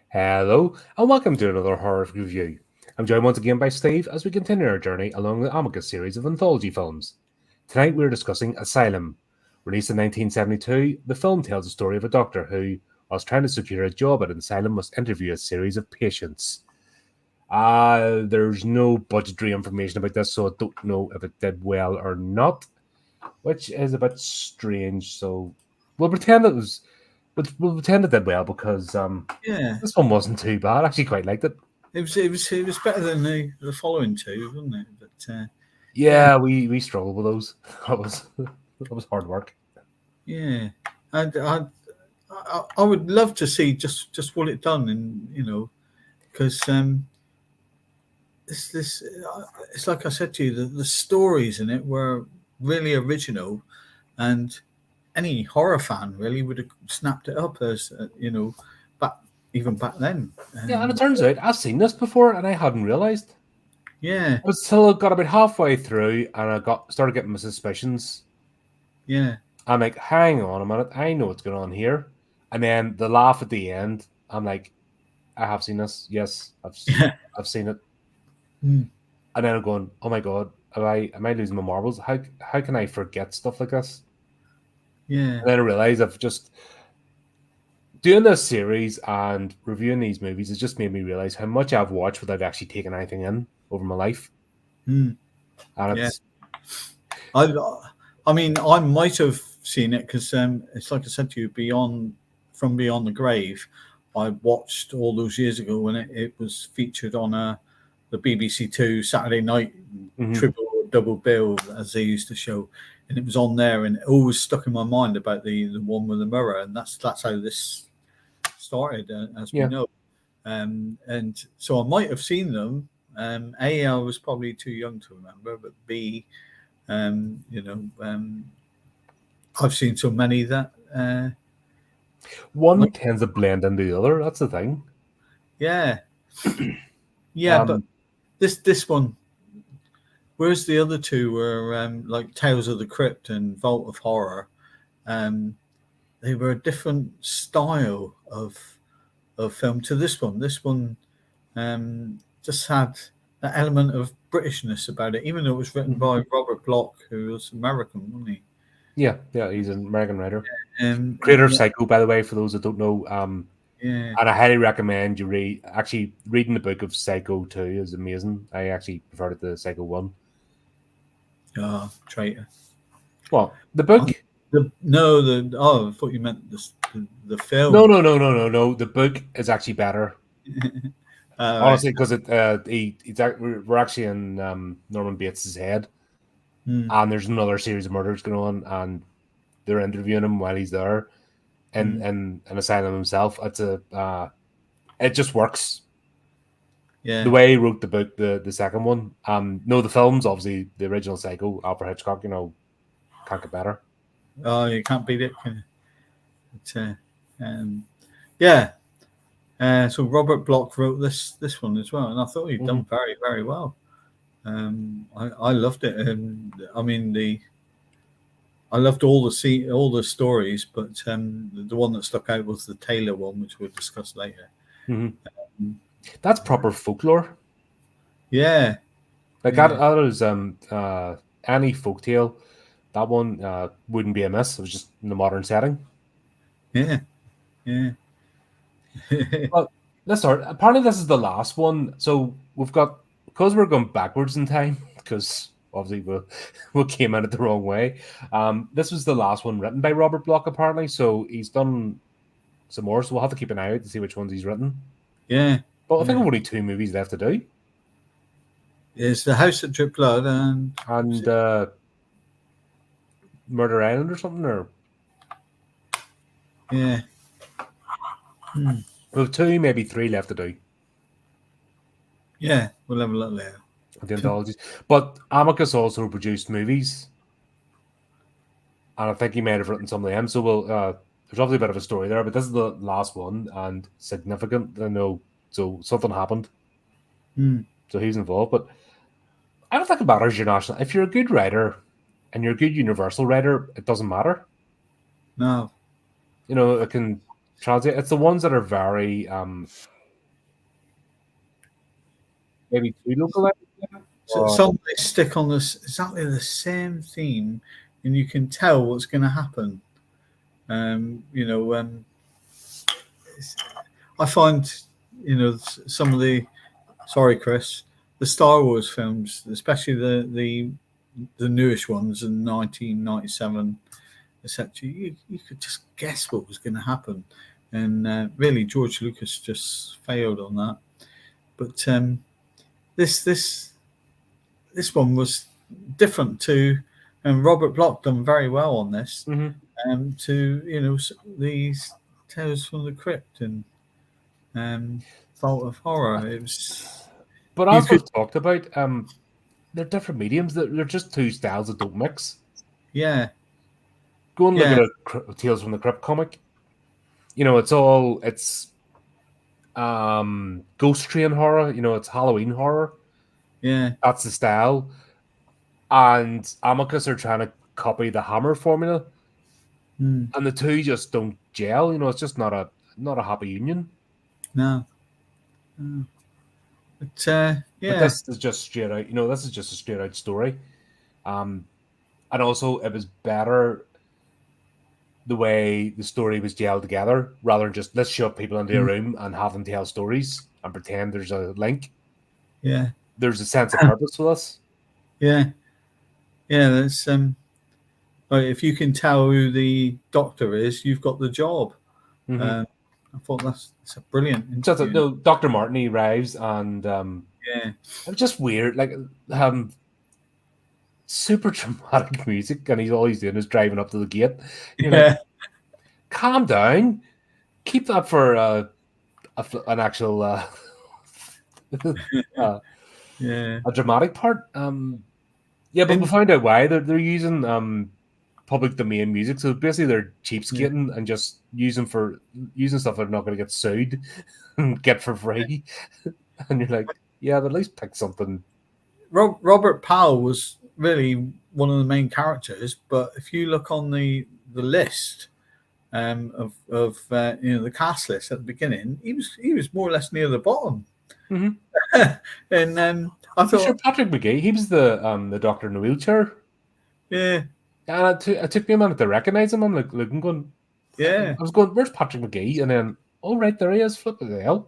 Hello, and welcome to another horror review. I'm joined once again by Steve as we continue our journey along the Amicus series of anthology films. Tonight we're discussing Asylum. Released in 1972, the film tells the story of a doctor who, whilst trying to secure a job at an asylum, must interview a series of patients. There's no budgetary information about this, so I don't know if it did well or not, which is a bit strange. So we'll pretend it was, we'll pretend it did well because Yeah, this one wasn't too bad. I actually quite liked it. it was better than the following two, wasn't it? But yeah, Yeah, we struggled with those. That was hard work. yeah, I would love to see just what it done, and because this it's like I said to you, the stories in it were really original, and any horror fan really would have snapped it up as back even back then. Yeah, and it turns out I've seen this before and I hadn't realised. Yeah, I was still got about halfway through and I got started getting my suspicions. yeah, I'm like, hang on a minute, I know what's going on here. And then the laugh at the end, I'm like, I have seen this. Yes, yeah. I've seen it. Mm, And then I'm going, oh my god, am I losing my marbles? How can I forget stuff like this? yeah. And then I realize I've just doing this series and reviewing these movies has just made me realize how much I've watched without actually taking anything in over my life. Mm, And yeah. it's I, I mean, I might have seen it because it's like I said to you, from Beyond the Grave. I watched all those years ago when it was featured on the BBC Two Saturday night mhm. triple or double bill, as they used to show, and it was on there, and it always stuck in my mind about the one with the mirror, and that's how this started, as we Yeah. know. And so I might have seen them. A, I was probably too young to remember, but B, um, you know, um, I've seen so many that, One like, tends to blend into the other. That's the thing. yeah, yeah. But Um, this one, whereas the other two were like Tales of the Crypt and Vault of Horror, um, they were a different style of film to this one. This one just had that element of Britishness about it, even though it was written mhm. by Robert Bloch, who was American, wasn't he? Yeah, he's an American writer. Creator of Yeah, Psycho, by the way, for those that don't know. yeah. And I highly recommend you read. Actually, reading the book of Psycho 2 is amazing. I actually preferred it to Psycho 1. Oh, traitor. Well, the book? Oh, I thought you meant the No, film. no, no, no, no, no. The book is actually better. All right. Honestly, because we're actually in Norman Bates's head, Hmm. and there's another series of murders going on, and they're interviewing him while he's there, and Hmm. an asylum himself. It just works. The Yeah. way he wrote the book, the second one. No, the films obviously the original Psycho, Alfred Hitchcock. Can't get better. Oh, you can't beat it. Can you? Um, yeah. So Robert Bloch wrote this one as well, and I thought he'd Mm-hmm. done very very well. I loved it. I mean I loved all the stories, but the one that stuck out was the Taylor one, which we'll discuss later. Mm-hmm. That's proper folklore. Yeah, Like yeah, that is any folktale. That one wouldn't be amiss. It was just in the modern setting. yeah, yeah. But let's start. Apparently, this is the last one. So we've got because we're going backwards in time because obviously we came at it the wrong way. This was the last one written by Robert Bloch apparently. So he's done some more. So we'll have to keep an eye out to see which ones he's written. Yeah, But I think yeah. we've only two movies left to do, It's the House that Dripped Blood and and Murder Island or something. Or yeah, hmm. we've two, maybe three left to do. Yeah. We'll have a look later. The anthologies. But Amicus also produced movies, and I think he might have written some of them. So there's obviously a bit of a story there, but this is the last one and significant. I know, so something happened, Hmm. so he's involved. But I don't think it matters your national. If you're a good writer and you're a good universal writer, it doesn't matter. No. It can translate. It's the ones that are very maybe 2 localized. So some they stick on this exactly the same theme, and you can tell what's going to happen. I find, some of the, sorry, Chris, the Star Wars films, especially the newest ones in 1997, etc. You could just guess what was going to happen, and really George Lucas just failed on that. But this one was different too, and Robert Bloch done very well on this. To these Tales from the Crypt and Vault of Horror. It was, but as we've talked about, they're different mediums. They're just two styles that don't mix. Yeah. Go and look at a Tales from the Crypt comic. It's ghost train horror. It's Halloween horror. Yeah, that's the style. And Amicus are trying to copy the Hammer formula, and the two just don't gel. It's just not a happy union. No. But But this is just straight out. This is just a straight out story. And also, it was better the way the story was gelled together, rather than just let's shove people into a room and have them tell stories and pretend there's a link. Yeah, there's a sense of purpose for this. Yeah, that's if you can tell who the doctor is, you've got the job. I thought that's a brilliant. Dr. Martin arrives and it's just weird, like super dramatic music, and all he's doing is driving up to the gate. You're like, calm down, keep that for an actual a dramatic part. But we found out why they're using public domain music. So basically, they're cheapskating and just using stuff they're not going to get sued and get for free. And you're like, but at least pick something. Robert Powell was really one of the main characters, but if you look on the list of the cast list at the beginning, he was more or less near the bottom. And I thought, Patrick McGee, he was the doctor in the wheelchair. Yeah. And it took me a minute to recognize him. I'm like looking, going, I was going, where's Patrick McGee? And then, right, there he is. Flip the hell.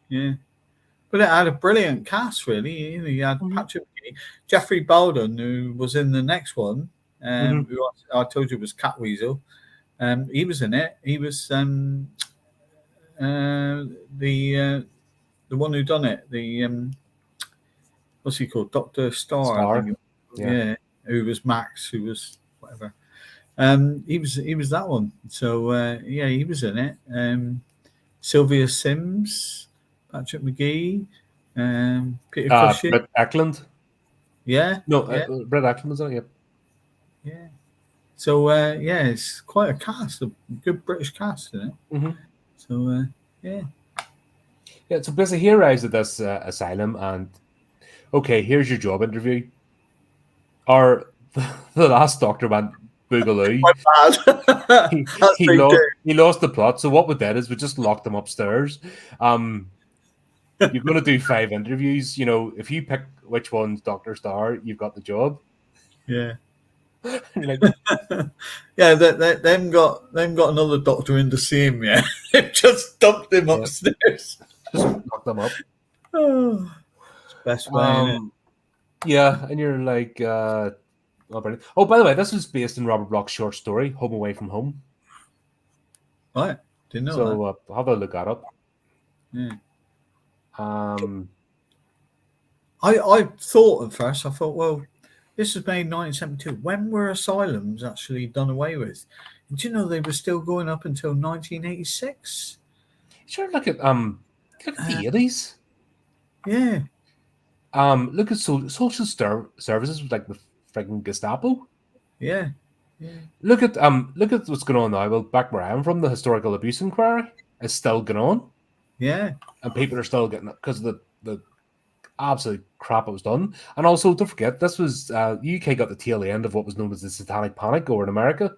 Yeah. But it had a brilliant cast, really. You had Patrick McGee, Jeffrey Bolden, who was in the next one, who I told you was Catweasel. He was in it. He was the one who done it. The what's he called? Dr. Star. I think. Yeah. Who was Max? Who was whatever? He was that one. So he was in it. Sylvia Sims, Patrick McGee, Peter Cushing, Brett Eklund. Yeah. No, Brett Eklund was on it. Yep. Yeah. So it's quite a cast, a good British cast, isn't it? So yeah. So basically, he arrives at this asylum, and here's your job interview. Or the last doctor went boogaloo. He lost the plot. So what we did is we just locked them upstairs. You're going to do 5 interviews. If you pick which one's Dr. Star, you've got the job. Yeah. They've got another doctor in the same. Yeah, they've just dumped him upstairs. Just locked them up. Oh, best way. And you're like, by the way, this was based in Robert Bloch's short story, Home Away from Home. Right, didn't know that. Have a look that up. Yeah. I thought at first, well, this was made in 1972. When were asylums actually done away with? Did you know they were still going up until 1986? Sure, look at the 80s. Yeah. Look at social services with like the freaking Gestapo. Yeah. Look at what's going on now. Well, back where I'm from, the historical abuse inquiry is still going on. Yeah. And people are still getting it because of the absolute crap it was done. And also, don't forget, this was UK got the tail end of what was known as the Satanic Panic over in America.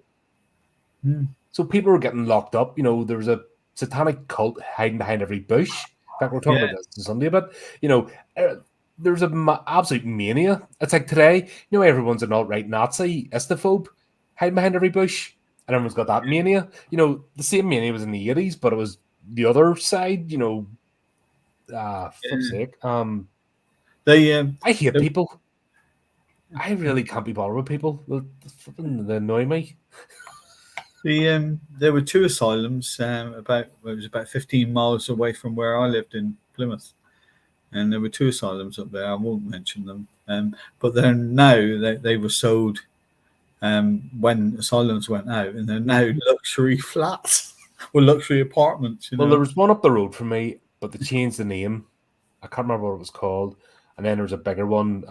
So people were getting locked up. There was a satanic cult hiding behind every bush, fact, we're talking about this on Sunday, but there's a absolute mania. It's like today, everyone's an alt-right Nazi, istophobe, hiding behind every bush, and everyone's got that mania. The same mania was in the 80s, but it was the other side. Fuck's sake. They I hate people. I really can't be bothered with people. They annoy me. There were two asylums it was about 15 miles away from where I lived in Plymouth, and there were two asylums up there. I won't mention them, but they're now they were sold when asylums went out, and they're now luxury flats or luxury apartments. Well, there was one up the road from me, but they changed the name. I can't remember what it was called, and then there was a bigger one.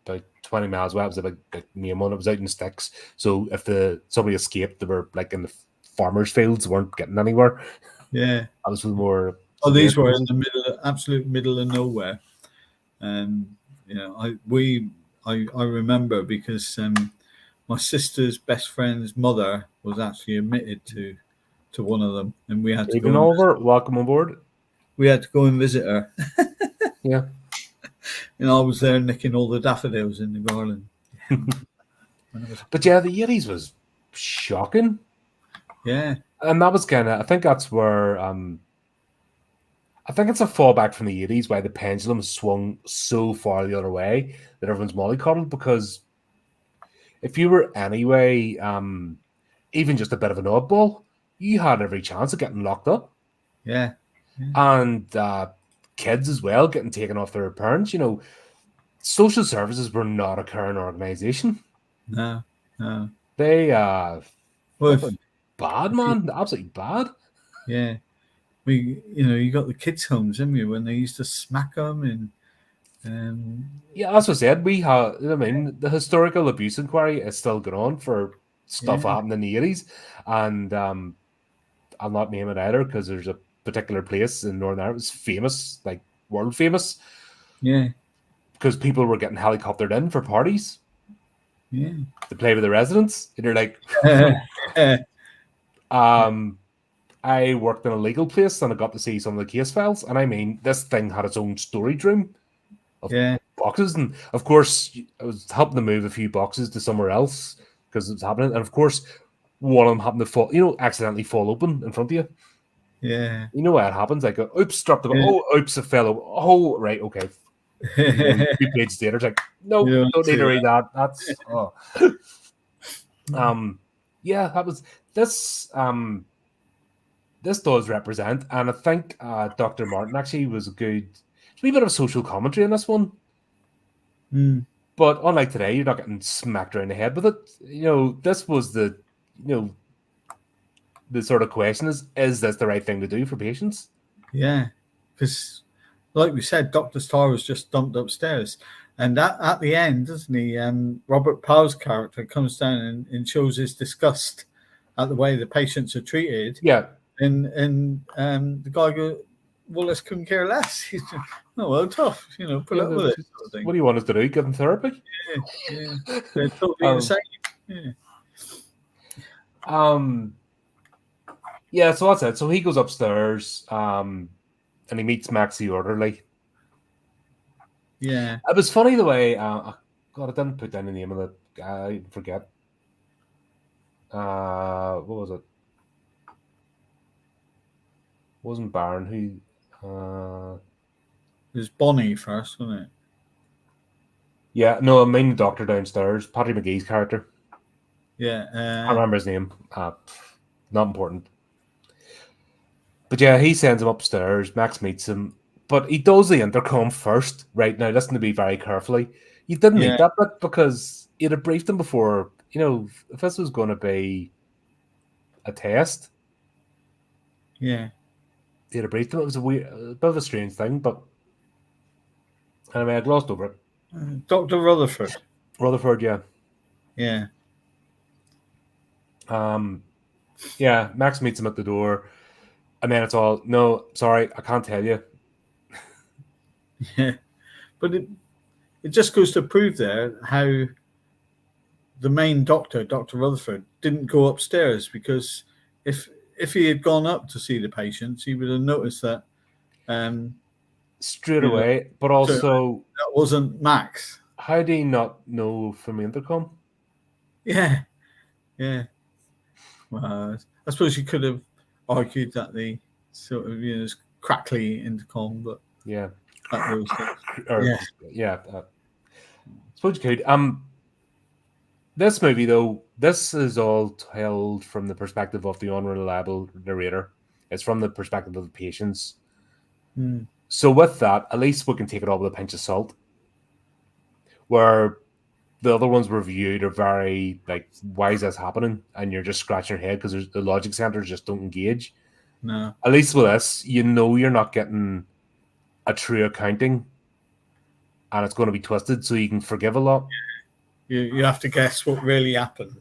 About 20 miles away. It was a big main one. It was out in sticks. So if somebody escaped, they were like in the farmers' fields, weren't getting anywhere. Yeah, that was more. Oh, these were in the absolute middle of nowhere. I remember because my sister's best friend's mother was actually admitted to one of them, and we had to go over. Welcome on board. We had to go and visit her. Yeah. I was there nicking all the daffodils in the garden. But yeah, the 80s was shocking. Yeah. And that was I think that's where, I think it's a fallback from the 80s why the pendulum swung so far the other way that everyone's mollycoddled, because if you were anyway, even just a bit of an oddball, you had every chance of getting locked up. Yeah. And kids as well getting taken off their parents. Social services were not a current organization. No. They bad, man, absolutely bad. Yeah, you got the kids' homes, didn't you, when they used to smack them and. Yeah, as I said, we have. I mean, the historical abuse inquiry is still going on for stuff happened in the 80s, and I'll not name it either because there's a particular place in Northern Ireland was famous, like world famous. Yeah. Because people were getting helicoptered in for parties. Yeah. To play with the residents. And you're like, I worked in a legal place and I got to see some of the case files. And I mean, this thing had its own storage room of boxes. And of course, I was helping to move a few boxes to somewhere else because it was happening. And of course, one of them happened to fall, accidentally fall open in front of you. Yeah. You know what happens? Like, oops, dropped the oops, it fell over. Oh, right, okay. 2 pages later, it's like, no, don't need to read that. That's yeah, that was this. This does represent, and I think Dr. Martin actually was a good, a wee bit of social commentary in this one. But unlike today, you're not getting smacked around the head with it. This was the sort of question is this the right thing to do for patients? Yeah, because like we said, Dr. Starr was just dumped upstairs. And at the end, doesn't he, Robert Powell's character comes down and shows his disgust at the way the patients are treated. Yeah. And the guy goes, Wallace couldn't care less. He's just, tough, put up with it. Sort of thing. What do you want us to do? Give them therapy? Yeah. They're totally insane. Yeah. Yeah, so that's it. So he goes upstairs, and he meets Max the orderly. Yeah. It was funny the way, God, I didn't put down the name of the guy, I forget. What was it? It wasn't Baron, it was Bonnie first, wasn't it? Yeah, no, I mean the doctor downstairs, Paddy McGee's character. Yeah. I can't remember his name. Not important. But yeah, he sends him upstairs. Max meets him, but he does the intercom first. Right now, listen to me very carefully. You didn't need that bit because you'd have briefed him before. If this was going to be a test, you'd have briefed him. It was a bit of a strange thing, but anyway, I glossed over it. Dr. Rutherford. Rutherford, yeah. Yeah. Yeah, Max meets him at the door. And then it's all, no, sorry, I can't tell you. Yeah. But it just goes to prove there how the main doctor, Dr. Rutherford, didn't go upstairs, because if he had gone up to see the patients, he would have noticed that straight you know, away. But so also, that wasn't Max. how do you not know from the intercom? Yeah, yeah. Well, I suppose you could have argued that the sort of it's crackly intercom, but Yeah, that those things. or Yeah, yeah. Suppose you could. This movie though, this is all told from the perspective of the unreliable narrator. It's from the perspective of the patients. mm, So with that, at least we can take it all with a pinch of salt. Where the other ones were viewed are very like, why is this happening? And you're just scratching your head because the logic centers just don't engage. no. At least with this, you know you're not getting a true accounting, and it's going to be twisted, so you can forgive a lot. You have to guess what really happened.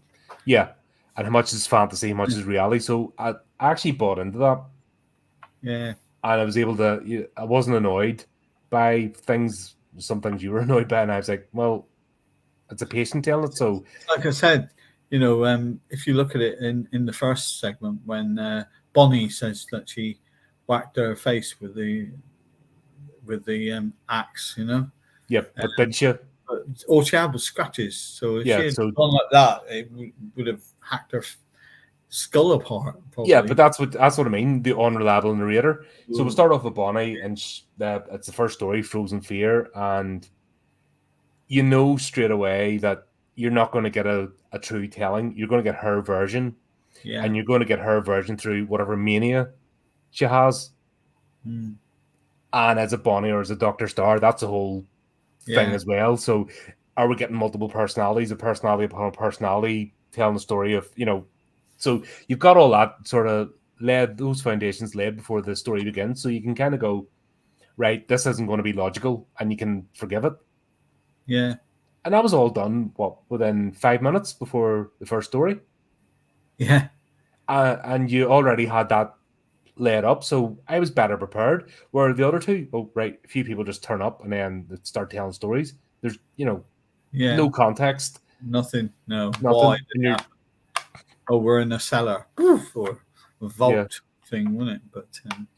Yeah, and how much is fantasy, how much is reality. So I actually bought into that, Yeah, and I was able to. I wasn't annoyed by things. Some things you were annoyed by, and I was like, well, it's a patient telling it. So like I said, if you look at it in the first segment when Bonnie says that she whacked her face with the axe, yeah, but did you? but all she had was scratches. So if she Yeah, had so gone like that, it would have hacked her skull apart, yeah, but probably. that's what I mean. The unreliable narrator. So we start off with Bonnie, and it's the first story, Frozen Fear, and you know straight away that you're not going to get a true telling. You're going to get her version, Yeah. and you're going to get her version through whatever mania she has. Mm. And as a Bonnie or as a Dr. Star, that's a whole thing Yeah. as well. So are we getting multiple personalities, a personality upon a personality, telling the story of, so you've got all that sort of those foundations laid before the story begins. So you can kind of go, right, this isn't going to be logical, and you can forgive it. Yeah. And that was all done, within 5 minutes before the first story. Yeah. And you already had that laid up. So I was better prepared. Where the other two, oh, right, a few people just turn up and then they start telling stories. There's, Yeah. no context, Nothing. No. Why nothing. did And it you're, happen? Oh, we're in a cellar or a yeah. vault thing, wasn't it? But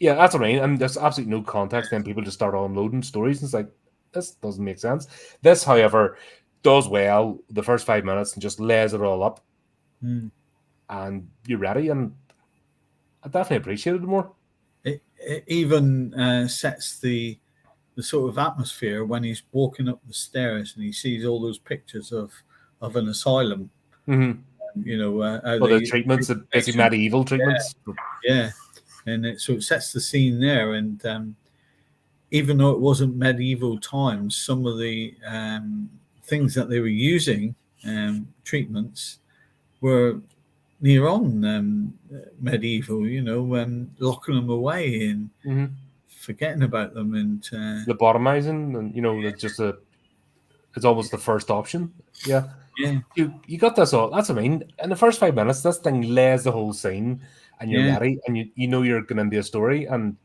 Yeah, that's what I mean. And there's absolutely no context. Then people just start unloading stories. And it's like, this doesn't make sense. This, however, does well the first 5 minutes and just lays it all up. mm, And you're ready. And I definitely appreciated it more. it even sets the sort of atmosphere when he's walking up the stairs and he sees all those pictures of an asylum. Mm-hmm. How Well, the they treatments, treat the basically patients. medieval treatments. Yeah, and it sets the scene there. And even though it wasn't medieval times, some of the things that they were using, treatments, were near on medieval. Locking them away and Mm-hmm. forgetting about them, and Lobotomizing, and it's just it's almost the first option. Yeah. yeah, You got this all. That's what I mean. In the first 5 minutes, this thing lays the whole scene, and you're yeah, ready, and you know you're going into a story, and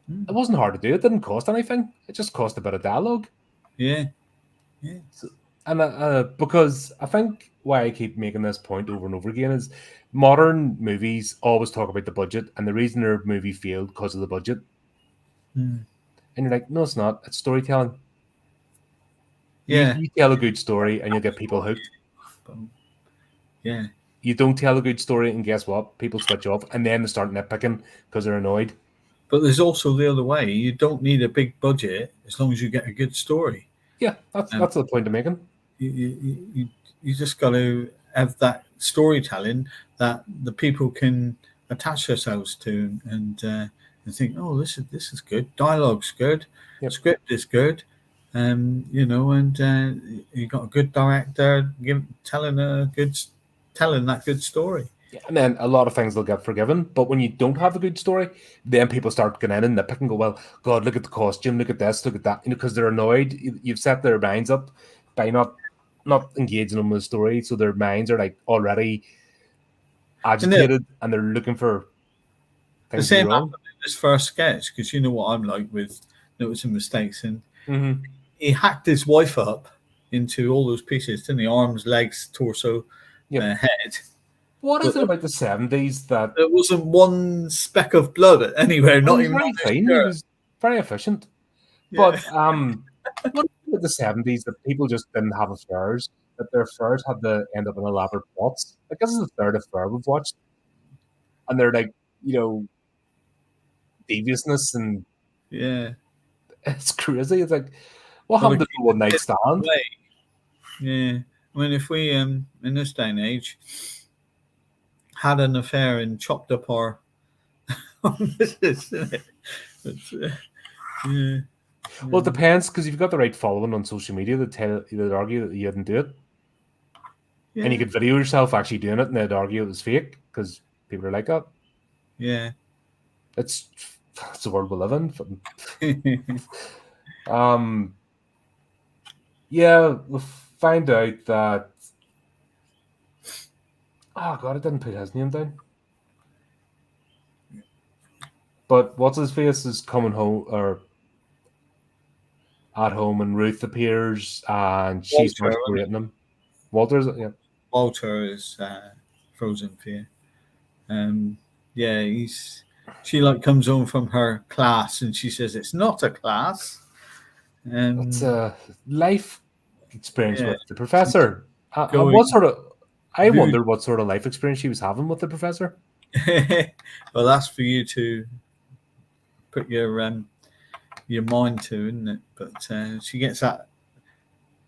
it mm, wasn't hard to do. It didn't cost anything. It just cost a bit of dialogue. yeah, yeah, So, and because I think why I keep making this point over and over again is modern movies always talk about the budget, and the reason their movie failed because of the budget. mm, And you're like, no, it's not. It's storytelling. You yeah, you tell a good story, and you'll get people hooked. yeah. You don't tell a good story, and guess what? People switch off, and then they start nitpicking because they're annoyed. But there's also the other way. You don't need a big budget as long as you get a good story. Yeah, that's Um, that's the point I'm making. you just got to have that storytelling that the people can attach themselves to, and think, oh, this is good. Dialogue's good. Yep. Script is good. And you got a good director telling that good story. Yeah, and then a lot of things they'll get forgiven, but when you don't have a good story, then people start getting in and nitpick and go, "Well, God, look at the costume, look at this, look at that," because they're annoyed. You've set their minds up by not engaging them with the story, so their minds are like already And the agitated, and they're looking for things to be same wrong. happened in this first sketch, because you know what I'm like with noticing mistakes. And Mm-hmm. he hacked his wife up into all those pieces, didn't he? Arms, legs, torso, Yep. head. What is But it about the 70s that there wasn't one speck of blood anywhere, well, not he was even very on his clean, he shirt. was very efficient. Yeah, But what about the 70s that people just didn't have affairs, that their affairs had to end up in elaborate plots? Like this is the third affair we've watched, and they're like, deviousness and yeah. it's crazy. It's like, what Got to happened to keep the the one night kids stand? away. Yeah. I mean, if we in this day and age had an affair and chopped up our missus, but, yeah. Well, it depends because if you've got the right following on social media, they'd argue that you didn't do it, and you Yeah. could video yourself actually doing it, and they'd argue it was fake because people are like, "Oh, Yeah. it's the world we live in." Um, yeah, we find out that oh god, I didn't put his name down. But what's his face is coming home or at home, and Ruth appears and she Walter, starts berating him. Walter's yeah. Walter is frozen fear. Yeah, she like comes home from her class and she says it's not a class. It's a life experience Yeah, with the professor. going What sort of? I rude. wonder what sort of life experience she was having with the professor. Well, that's for you to put your mind to, isn't it? But she gets that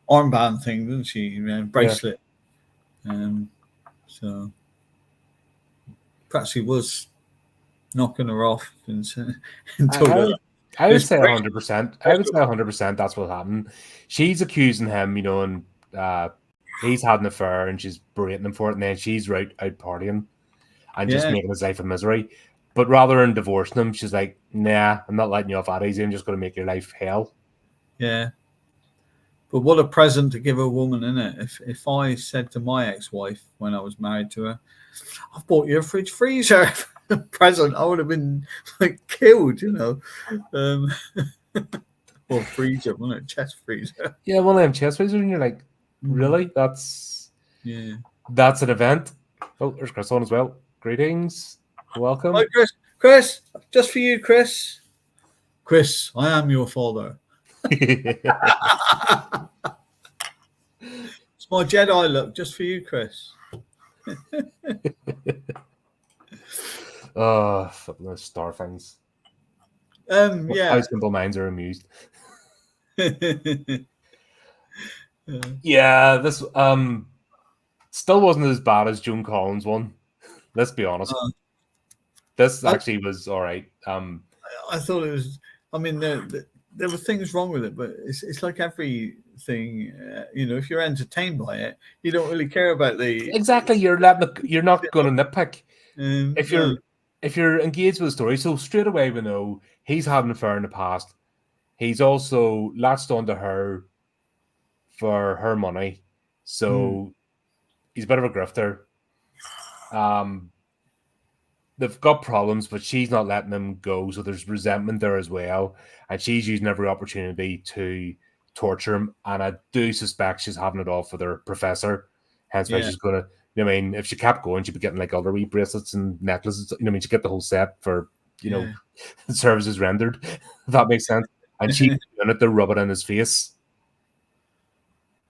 armband thing, doesn't she? Bracelet. So perhaps he was knocking her off and told I her would, I would this say bracelet. 100%. I would say 100%. That's what happened. She's accusing him, and he's had an affair, and she's berating him for it, and then she's out partying and just Yeah, making his life a misery. But rather than divorcing him, she's like, "Nah, I'm not letting you off that easy. I'm just going to make your life hell." yeah. But what a present to give a woman, isn't it? If I said to my ex-wife when I was married to her, "I've bought you a fridge freezer present," I would have been like killed, or freezer, wasn't it? Chest freezer. Yeah, one of them chest raisers, and you're like, Mm, "Really? That's yeah. an event." Oh, there's Chris on as well. Greetings, Hi, welcome. Chris. Chris, just for you, Chris. Chris, I am your father. It's my Jedi look, just for you, Chris. Oh, those star things. Yeah. How simple minds are amused. Yeah, this still wasn't as bad as Joan Collins one. Let's be honest. This I, actually was all right. I thought it was. I mean, there were things wrong with it, but it's like everything. If you're entertained by it, you don't really care about the. Exactly, you're not going to nitpick if No, you're engaged with the story. So straight away we know he's had an affair in the past. He's also latched onto her for her money, so he's a bit of a grifter. They've got problems, but she's not letting them go. So there's resentment there as well, and she's using every opportunity to torture him. And I do suspect she's having it all for their professor. Hence why yeah, she's gonna. If she kept going, she'd be getting like other wee bracelets and necklaces. She'd get the whole set for yeah, services rendered. If that makes sense. And she's doing it to rub it in his face.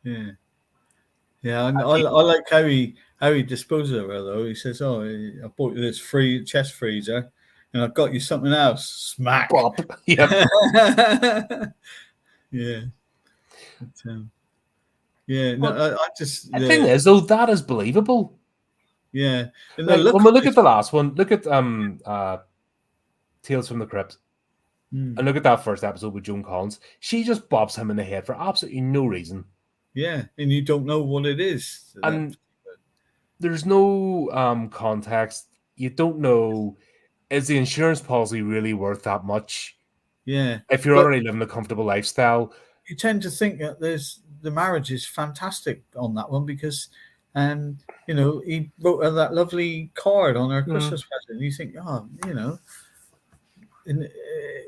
yeah. Yeah, and I like how he disposes of her though. He says, "Oh, I bought you this free chest freezer, and I've got you something else." Smack. Bop. Yep. Yeah. But, yeah. No, But I just the thing is, though, that is believable. yeah. And the Like look when we on look his at the last one, look at Tales from the Crypt. And look at that first episode with Joan Collins. She just bobs him in the head for absolutely no reason. yeah, and you don't know what it is. And there's no context. You don't know, is the insurance policy really worth that much? Yeah, If you're but already living a comfortable lifestyle. you tend to think that the marriage is fantastic on that one because, he wrote her that lovely card on her Christmas present. You think, oh,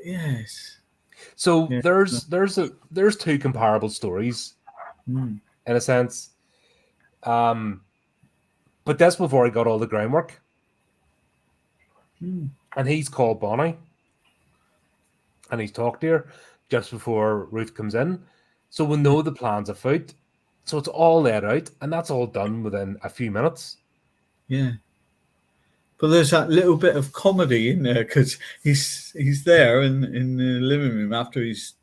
yes. So Yeah. there's two comparable stories in a sense. But But that's before he got all the groundwork. Hmm. And he's called Bonnie. And he's talked to her just before Ruth comes in. So we know the plan's afoot. So it's all laid out. And that's all done within a few minutes. Yeah. But there's that little bit of comedy in there because he's there in the living room after he's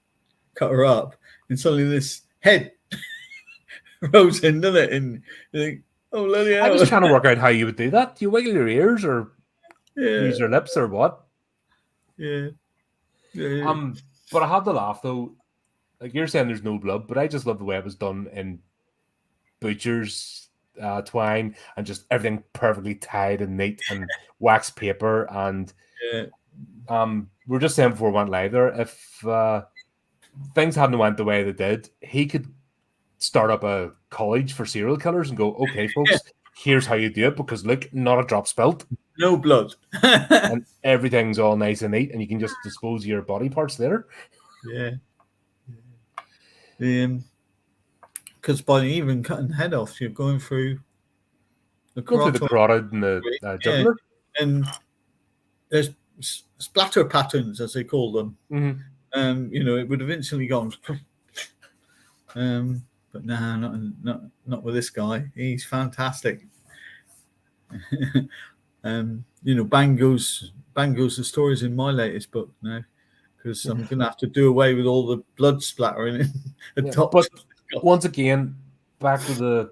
cut her up, and suddenly this head rolls in, doesn't it? And you think, oh, bloody hell. I was trying to work out how you would do that. Do you wiggle your ears or use your lips or what? Yeah. Yeah. But I had to laugh though. Like you're saying there's no blood, but I just love the way it was done in butcher's twine and just everything perfectly tied and neat and wax paper. And we were just saying before we went live there, if things hadn't went the way they did, he could start up a college for serial killers and go, okay, folks, here's how you do it, because look, not a drop spilt. No blood. And everything's all nice and neat, and you can just dispose of your body parts later. Yeah. Because by even cutting the head off, you're going through the carotid and the jugular. And there's splatter patterns, as they call them. Mm-hmm. It would have instantly gone. But no, not with this guy. He's fantastic. Bang goes the stories in my latest book now, because I'm going to have to do away with all the blood splattering in the top. But once again, back to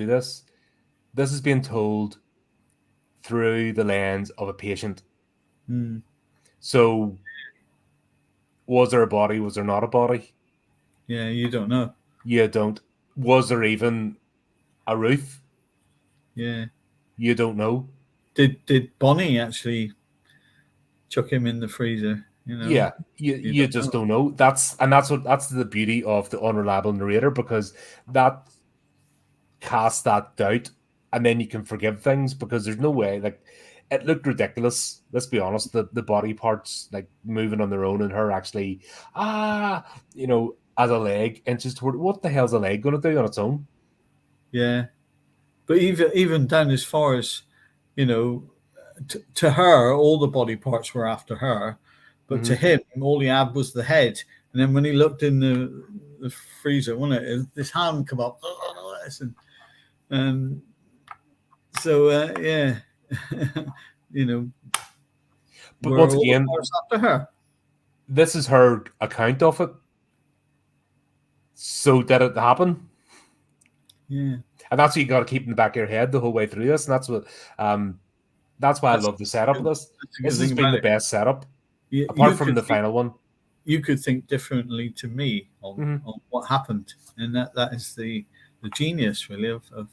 this. This is being told through the lens of a patient. Mm. So, was there a body? Was there not a body? Yeah, you don't know. You don't. Was there even a roof? Yeah. You don't know. Did Bonnie actually chuck him in the freezer? Yeah, you just don't know. That's the beauty of the unreliable narrator, because that casts that doubt, and then you can forgive things, because there's no way. Like, it looked ridiculous. Let's be honest. The body parts like moving on their own, and her actually, as a leg inches toward. What the hell's a leg going to do on its own? Yeah, but even down as far as, to her, all the body parts were after her, but to him, all he had was the head. And then when he looked in the freezer, wasn't it? His hand come up, and so yeah, But once again, after her. This is her account of it. So did it happen? Yeah. And that's what you got to keep in the back of your head the whole way through this. And that's what that's why I love the setup of this. This has been the best setup, apart from the final one. You could think differently to me on what happened, and that is the genius really of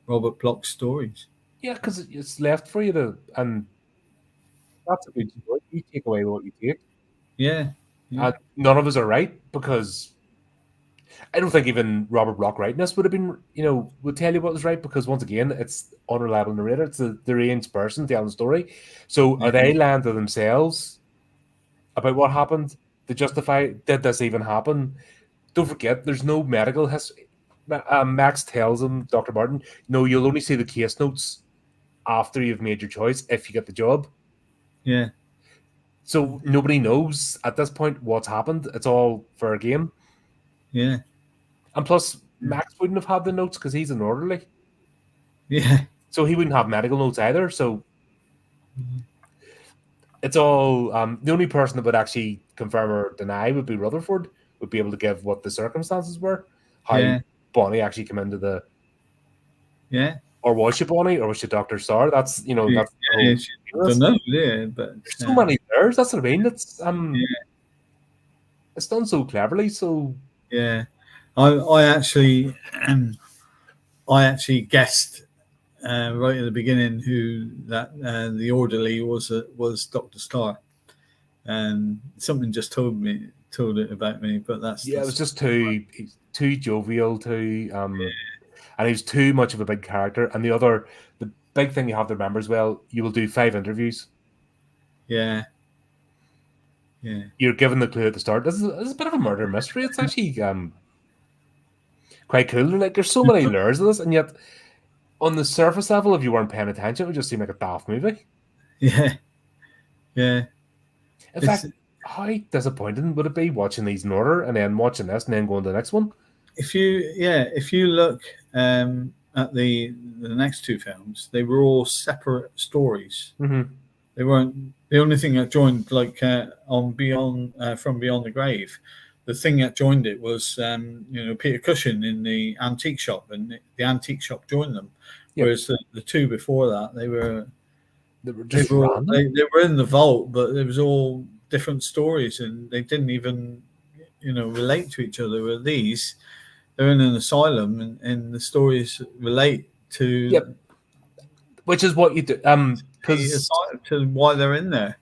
Robert Bloch's stories. Yeah, because it's left for you to, and that's a good story. You take away what you take. Yeah. None of us are right, because I don't think even Robert Bloch writing this would have been, would tell you what was right, because once again, it's unreliable narrator. It's the deranged person telling the story. So are they lying to themselves about what happened to justify, did this even happen? Don't forget, there's no medical history. Max tells him, Dr. Martin, no, you'll only see the case notes after you've made your choice if you get the job. Yeah. So nobody knows at this point what's happened. It's all for a game. Yeah. And plus, Max wouldn't have had the notes because he's an orderly. Yeah. So he wouldn't have medical notes either. So it's all... the only person that would actually confirm or deny would be Rutherford, would be able to give what the circumstances were. How Bonnie actually came into the... Yeah. Or was she Bonnie, or was she Dr. Starr? That's, that's I don't know. Yeah, but... There's so many layers. That's what I mean. It's, it's done so cleverly, so... Yeah. I actually guessed right at the beginning who that the orderly was Dr. Starr, and something just told it about me. But it was just too jovial, and he's too much of a big character. And the big thing you have to remember as well, you will do 5 interviews. Yeah. Yeah. You're given the clue at the start. This is a bit of a murder mystery. It's actually quite cool. Like, there's so many layers of this, and yet On the surface level, if you weren't paying attention, it would just seem like a daft movie. Yeah, yeah. In It's fact, how disappointing would it be watching these in order and then watching this and then going to the next one? if you look at the next two films, they were all separate stories. Mm-hmm. They weren't the only thing that joined, like on Beyond from Beyond the Grave. The thing that joined it was Peter Cushing in the antique shop, and the antique shop joined them. Yep. Whereas the two before that, they were just random. They were in the vault, but it was all different stories, and they didn't even relate to each other. With these, they're in an asylum, and the stories relate to Yep. Which is what you do. Because to why they're in there.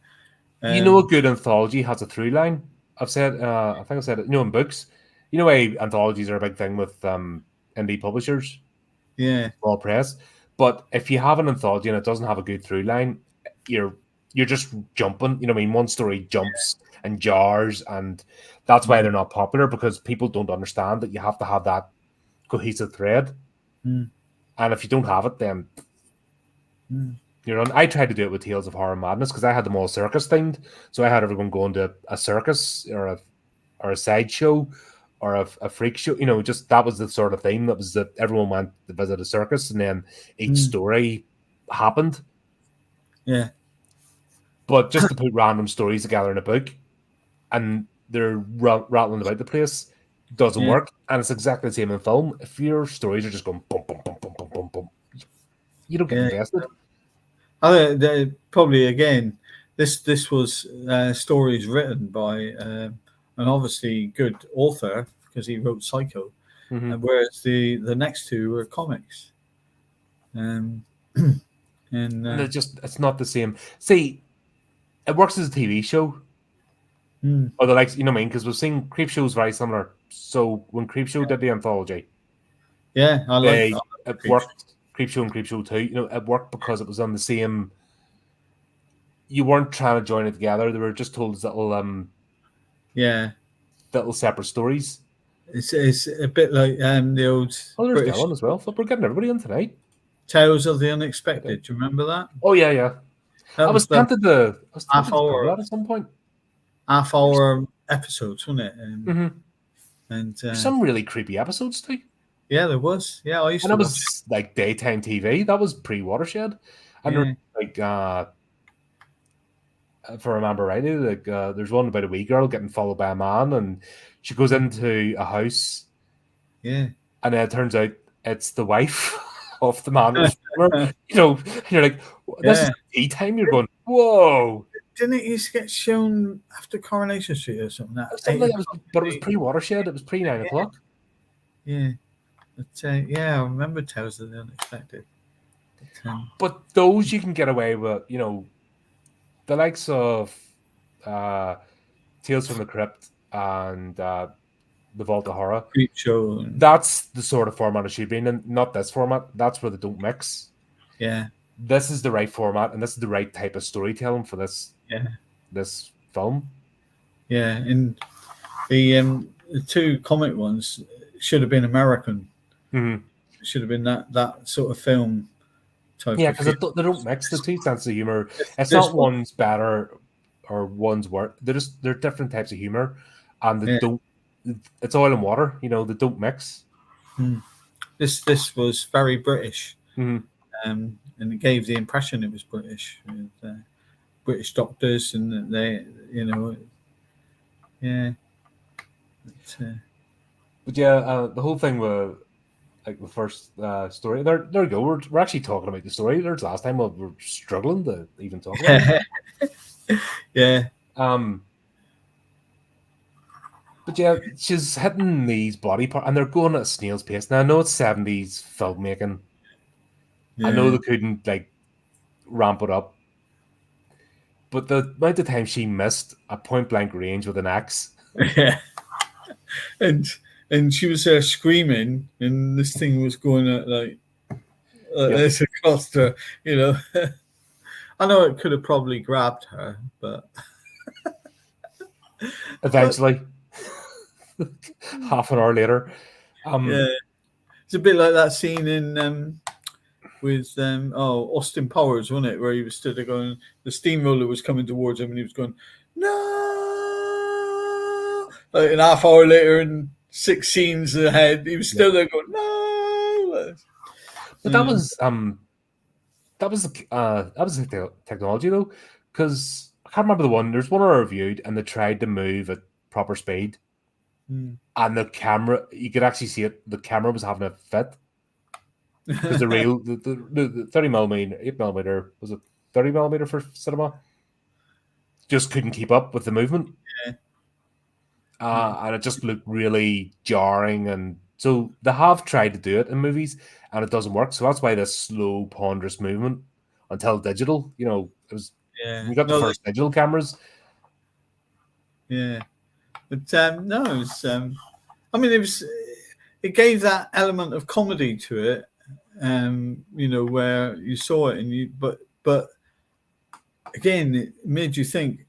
a good anthology has a through line. I've said, I think I said it. In books, why anthologies are a big thing with indie publishers, small press. But if you have an anthology and it doesn't have a good through line, you're just jumping. One story jumps and jars, and that's why they're not popular, because people don't understand that you have to have that cohesive thread. And if you don't have it, then you're on. I tried to do it with Tales of Horror and Madness because I had them all circus themed. So I had everyone going to a circus or a sideshow or a freak show. Just that was the sort of theme. That was that everyone went to visit a circus, and then each story happened. Yeah. But just to put random stories together in a book, and they're rattling about the place, doesn't work. And it's exactly the same in film. If your stories are just going boom, boom, boom, boom, boom, boom, boom, you don't get invested. Probably again, this was stories written by an obviously good author, because he wrote Psycho, whereas the next two were comics. And it's not the same. See, it works as a TV show. Or the likes, because we've seen Creepshow's very similar. So when Creepshow did the anthology, it worked. Creepshow and Creepshow 2, it worked because it was on the same. You weren't trying to join it together. They were just told as little separate stories. It's a bit like the old. Oh, there's Dylan as well. We're getting everybody in tonight. Tales of the Unexpected. Do you remember that? Oh yeah. I was tempted to cover that at some point. Half-hour episodes, wasn't it? And some really creepy episodes too. Yeah, there was. Yeah, I used to. And it was like daytime TV. That was pre-Watershed. And if I remember rightly, there's one about a wee girl getting followed by a man, and she goes into a house. Yeah. And then it turns out it's the wife of the man. You're like, this is tea time. You're going, whoa. Didn't it used to get shown after Coronation Street or something? But it was pre-Watershed. It was pre-9 o'clock. Yeah. But, I remember Tales of the Unexpected. But those you can get away with, the likes of Tales from the Crypt and the Vault of Horror. Creepshow. That's the sort of format it should be in, and not this format. That's where they don't mix. Yeah. This is the right format, and this is the right type of storytelling for this. This film. Yeah, and the two comic ones should have been American. Should have been that sort of film type. Yeah, because they don't mix the two senses of humor. It's not one's better or one's worse. They're different types of humor, and they don't. It's oil and water. They don't mix. This was very British, and it gave the impression it was British. With, British doctors, and they, But the whole thing with like the first story. There we go. We're actually talking about the story. There's last time we were struggling to even talk about it. But yeah, she's hitting these body parts, and they're going at a snail's pace. Now I know it's 70s filmmaking. I know they couldn't like ramp it up. But the amount of time she missed a point blank range with an axe. Yeah. And she was screaming, and this thing was going at like this across her, I know it could have probably grabbed her, but eventually, half an hour later. It's a bit like that scene in Austin Powers, wasn't it? Where he was stood there going, the steamroller was coming towards him, and he was going, no. Like an half hour later, and 6 scenes ahead, he was still there going, no. But that was the technology though, because I can't remember the one. There's one I reviewed, and they tried to move at proper speed, and the camera, you could actually see it. The camera was having a fit because the 30mm, 8mm, was it 30mm for cinema? Just couldn't keep up with the movement, and it just looked really jarring. And so they have tried to do it in movies, and it doesn't work. So that's why this slow, ponderous movement until digital. You know, it was we got the first digital cameras. Yeah, but no, it was. I mean, it gave that element of comedy to it. You know, where you saw it, but again, it made you think: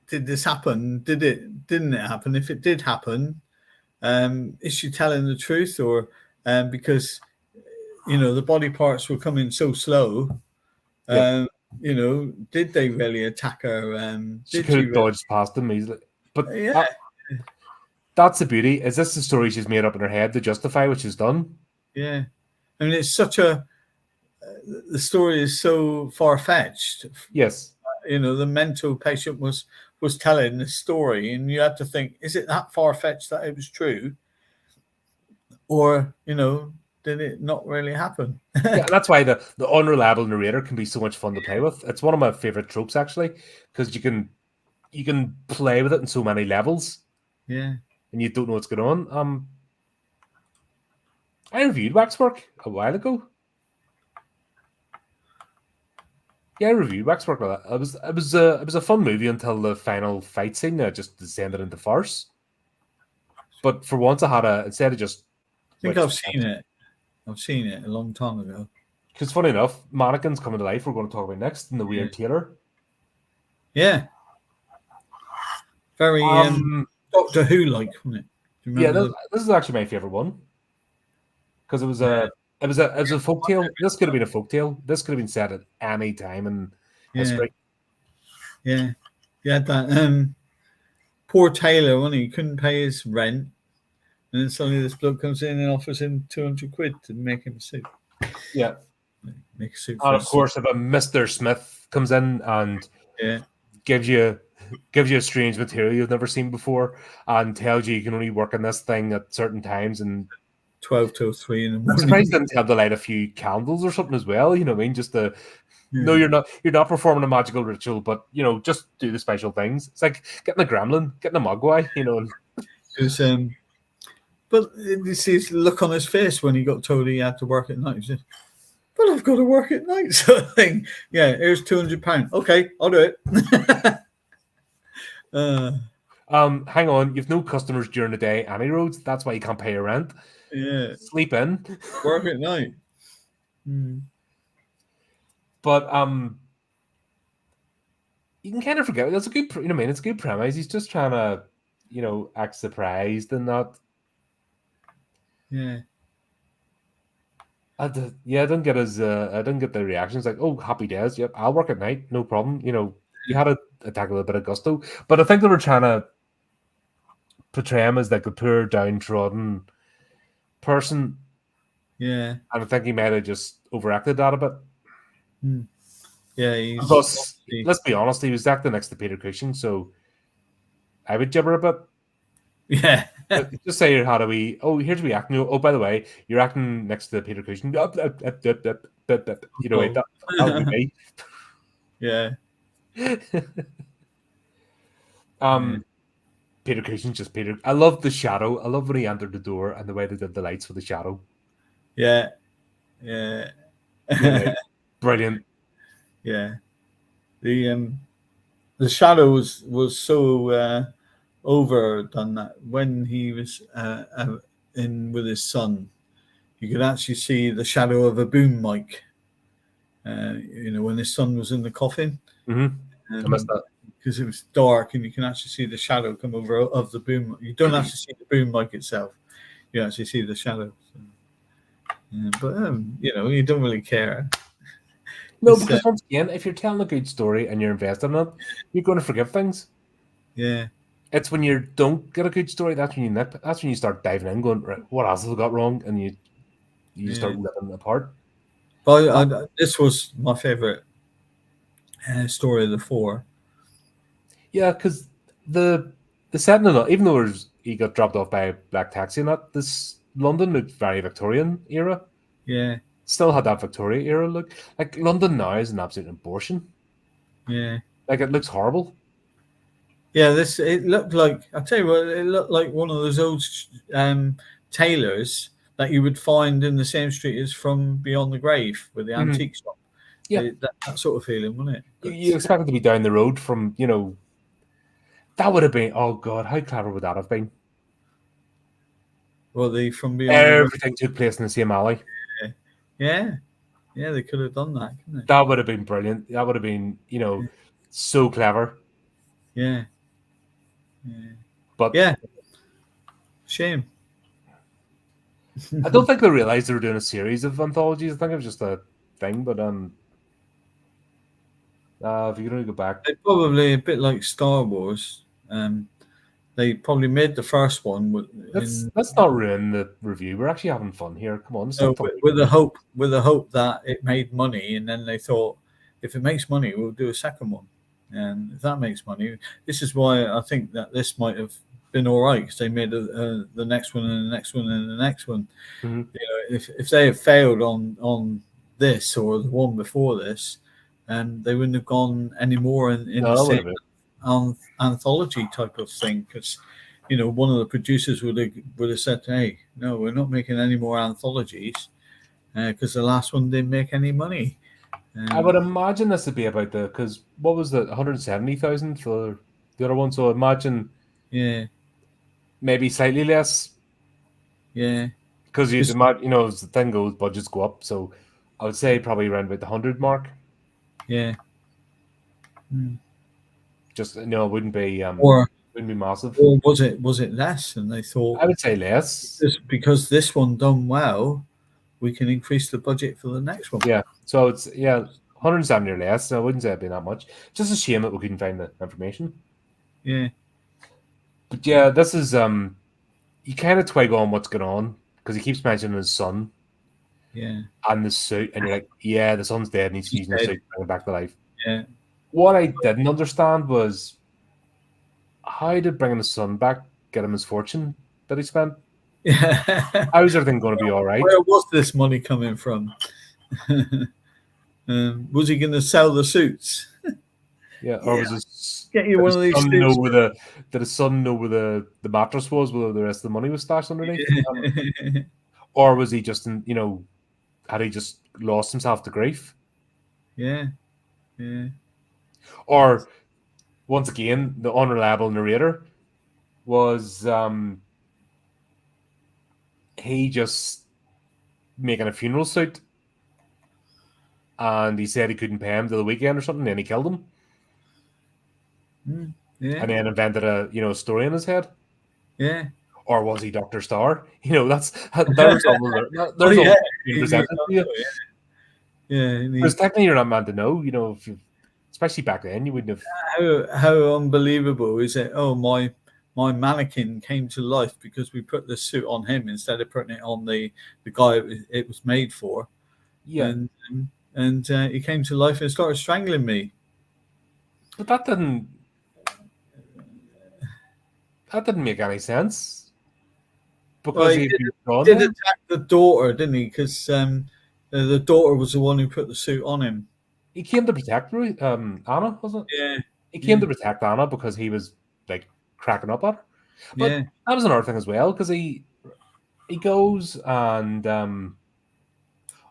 did this happen? Didn't it happen? If it did happen, is she telling the truth, or because you know the body parts were coming so slow? You know, did they really attack her? She could have dodged past them easily, but that's the beauty. Is this the story she's made up in her head to justify what she's done? Yeah, I mean, it's such a. The story is so far fetched. Yes, you know, the mental patient was telling the story, and you had to think: is it that far fetched that it was true, or you know, did it not really happen? Yeah, that's why the unreliable narrator can be so much fun to play with. It's one of my favorite tropes actually, because you can play with it in so many levels. Yeah, and you don't know what's going on. I reviewed Waxwork a while ago. Yeah, I reviewed Waxwork. It was a fun movie until the final fight scene. It just descended into farce. But for once, I had instead of just. I think I've seen it. I've seen it a long time ago. Because funny enough, mannequins coming to life. We're going to talk about next in the Weird Taylor. Yeah. Very Doctor Who like, wasn't it? Yeah, this is actually my favorite one because it was a folktale. This could have been a folktale. This could have been set at any time in history. Yeah, yeah. That poor Taylor, when he couldn't pay his rent, and then suddenly this bloke comes in and offers him 200 quid to make him a suit. Yeah, make a suit. And of course, if a Mr. Smith comes in and gives you a strange material you've never seen before and tells you can only work on this thing at certain times and 12 till 3 in the morning. I'm surprised they didn't have to light a few candles or something as well. You know what I mean? Just to no, you're not performing a magical ritual, but you know, just do the special things. It's like getting a gremlin, getting a mogwai, you know. But you see his look on his face when he got told he had to work at night. He said, "But I've got to work at night," sort of thing. Yeah, here's £200. Okay, I'll do it. Hang on, you've no customers during the day, any roads. That's why you can't pay your rent. Yeah, sleep in, work at night. But you can kind of forget. That's a good, you know, I mean, it's a good premise. He's just trying to, you know, act surprised and not. Yeah. I didn't get the reactions like, "Oh, happy days. Yep, I'll work at night, no problem." You know, you had to tackle a bit of gusto, but I think they were trying to portray him as like a poor, downtrodden person. Yeah, and I think he might have just overacted that a bit. Yeah, because let's be honest, he was acting next to Peter Cushing, so I would gibber a bit. Yeah. Just say, how do we? Oh, here's we acting. Oh, by the way, you're acting next to Peter Cushing. You know, that would be me. Yeah. Peter Cushing's just Peter. I love the shadow. I love when he entered the door and the way they did the lights for the shadow. Yeah. Yeah. Brilliant. Yeah. The shadow was so overdone that when he was in with his son, you could actually see the shadow of a boom mic. You know, when his son was in the coffin. I missed that because it was dark, and you can actually see the shadow come over of the boom. You don't actually see the boom mic itself; you actually see the shadow. So, But you don't really care. No, It's, because once again, if you're telling a good story and you're invested in it, you're going to forgive things. yeah, It's when you don't get a good story that's when you nip. That's when you start diving in, going, right, what else have I got wrong, and you start yeah. ripping it apart. But this was my favorite story of the four. Yeah, because the setting of it, even though he got dropped off by a black taxi and that, this London looked very Victorian era. Yeah, Still had that Victoria era look. Like London now is an absolute abortion. yeah, Like it looks horrible. yeah. It looked like, I tell you what, it looked like one of those old tailors that you would find in the same street as From Beyond the Grave with the Mhm. antique shop. Yeah, That sort of feeling, wasn't it? you But expect it to be down the road from that would have been, oh god, how clever would that have been? well, the From Beyond the Grave. Everything took place in the same alley. Yeah, yeah, they could have done that, couldn't That would have been brilliant. That would have been, they? so clever. Yeah, yeah, But yeah. Shame. I don't think they realized they were doing a series of anthologies. I think it was just a thing. But if you're gonna go back, They probably a bit like Star Wars. They probably made the first one let's not ruin the review. We're actually having fun here. Come on, let's not talk with the about hope that it made money, and then they thought, if it makes money, we'll do a second one, and if that makes money, this is why I think that this might have been all right, because they made the next one and the next one and the next one. Mhm. If they had failed on this or the one before this, they wouldn't have gone any more in No, the that would same have been. anthology type of thing, because one of the producers would have said, hey, no, we're not making any more anthologies, because the last one didn't make any money. I would imagine this would be about because what was the 170,000 for the other one? So imagine Yeah, maybe slightly less yeah, because you'd just imagine, as the thing goes, budgets go up. So I would say probably around about the 100 mark. yeah. Mm. Just it wouldn't be or massive. or was it less, and they thought, I would say less. because this one done well, we can increase the budget for the next one. Yeah. So it's 170 or less. So I wouldn't say it'd be that much. Just a shame that we couldn't find the information. Yeah, But yeah, this is you kind of twig on what's going on because he keeps mentioning his son yeah. and the suit, and you're like, yeah, the son's dead and he's using the Dead. suit to bring him back to life. Yeah. What I didn't understand was how did bringing the son back get him his fortune that he spent? Yeah. How is everything going to be all right? Where was this money coming from? Was he going to sell the suits? Yeah, or was his Get you did one his of these son suits. know where did his son know where the mattress was, where the rest of the money was stashed underneath? Or was he just had he just lost himself to grief? Yeah, yeah, Or once again, the unreliable narrator was he just making a funeral suit and he said he couldn't pay him till the weekend or something, and he killed him. yeah, And then invented a story in his head. yeah. Or was he Dr. Star? There's all Oh there's all yeah, being presented to you. yeah. Because technically you're not meant to know, if you, especially back then, you wouldn't have. How unbelievable is it? Oh, my mannequin came to life because we put the suit on him instead of putting it on the guy it was made for, Yeah, and he came to life and started strangling me. but that didn't make any sense Well, because he he did, had gone did then. attack the daughter, didn't he? Because the daughter was the one who put the suit on him. He came to protect Anna, wasn't it? Yeah, He came yeah, to protect Anna because he was like cracking up at her. But yeah, that was another thing as well because he goes and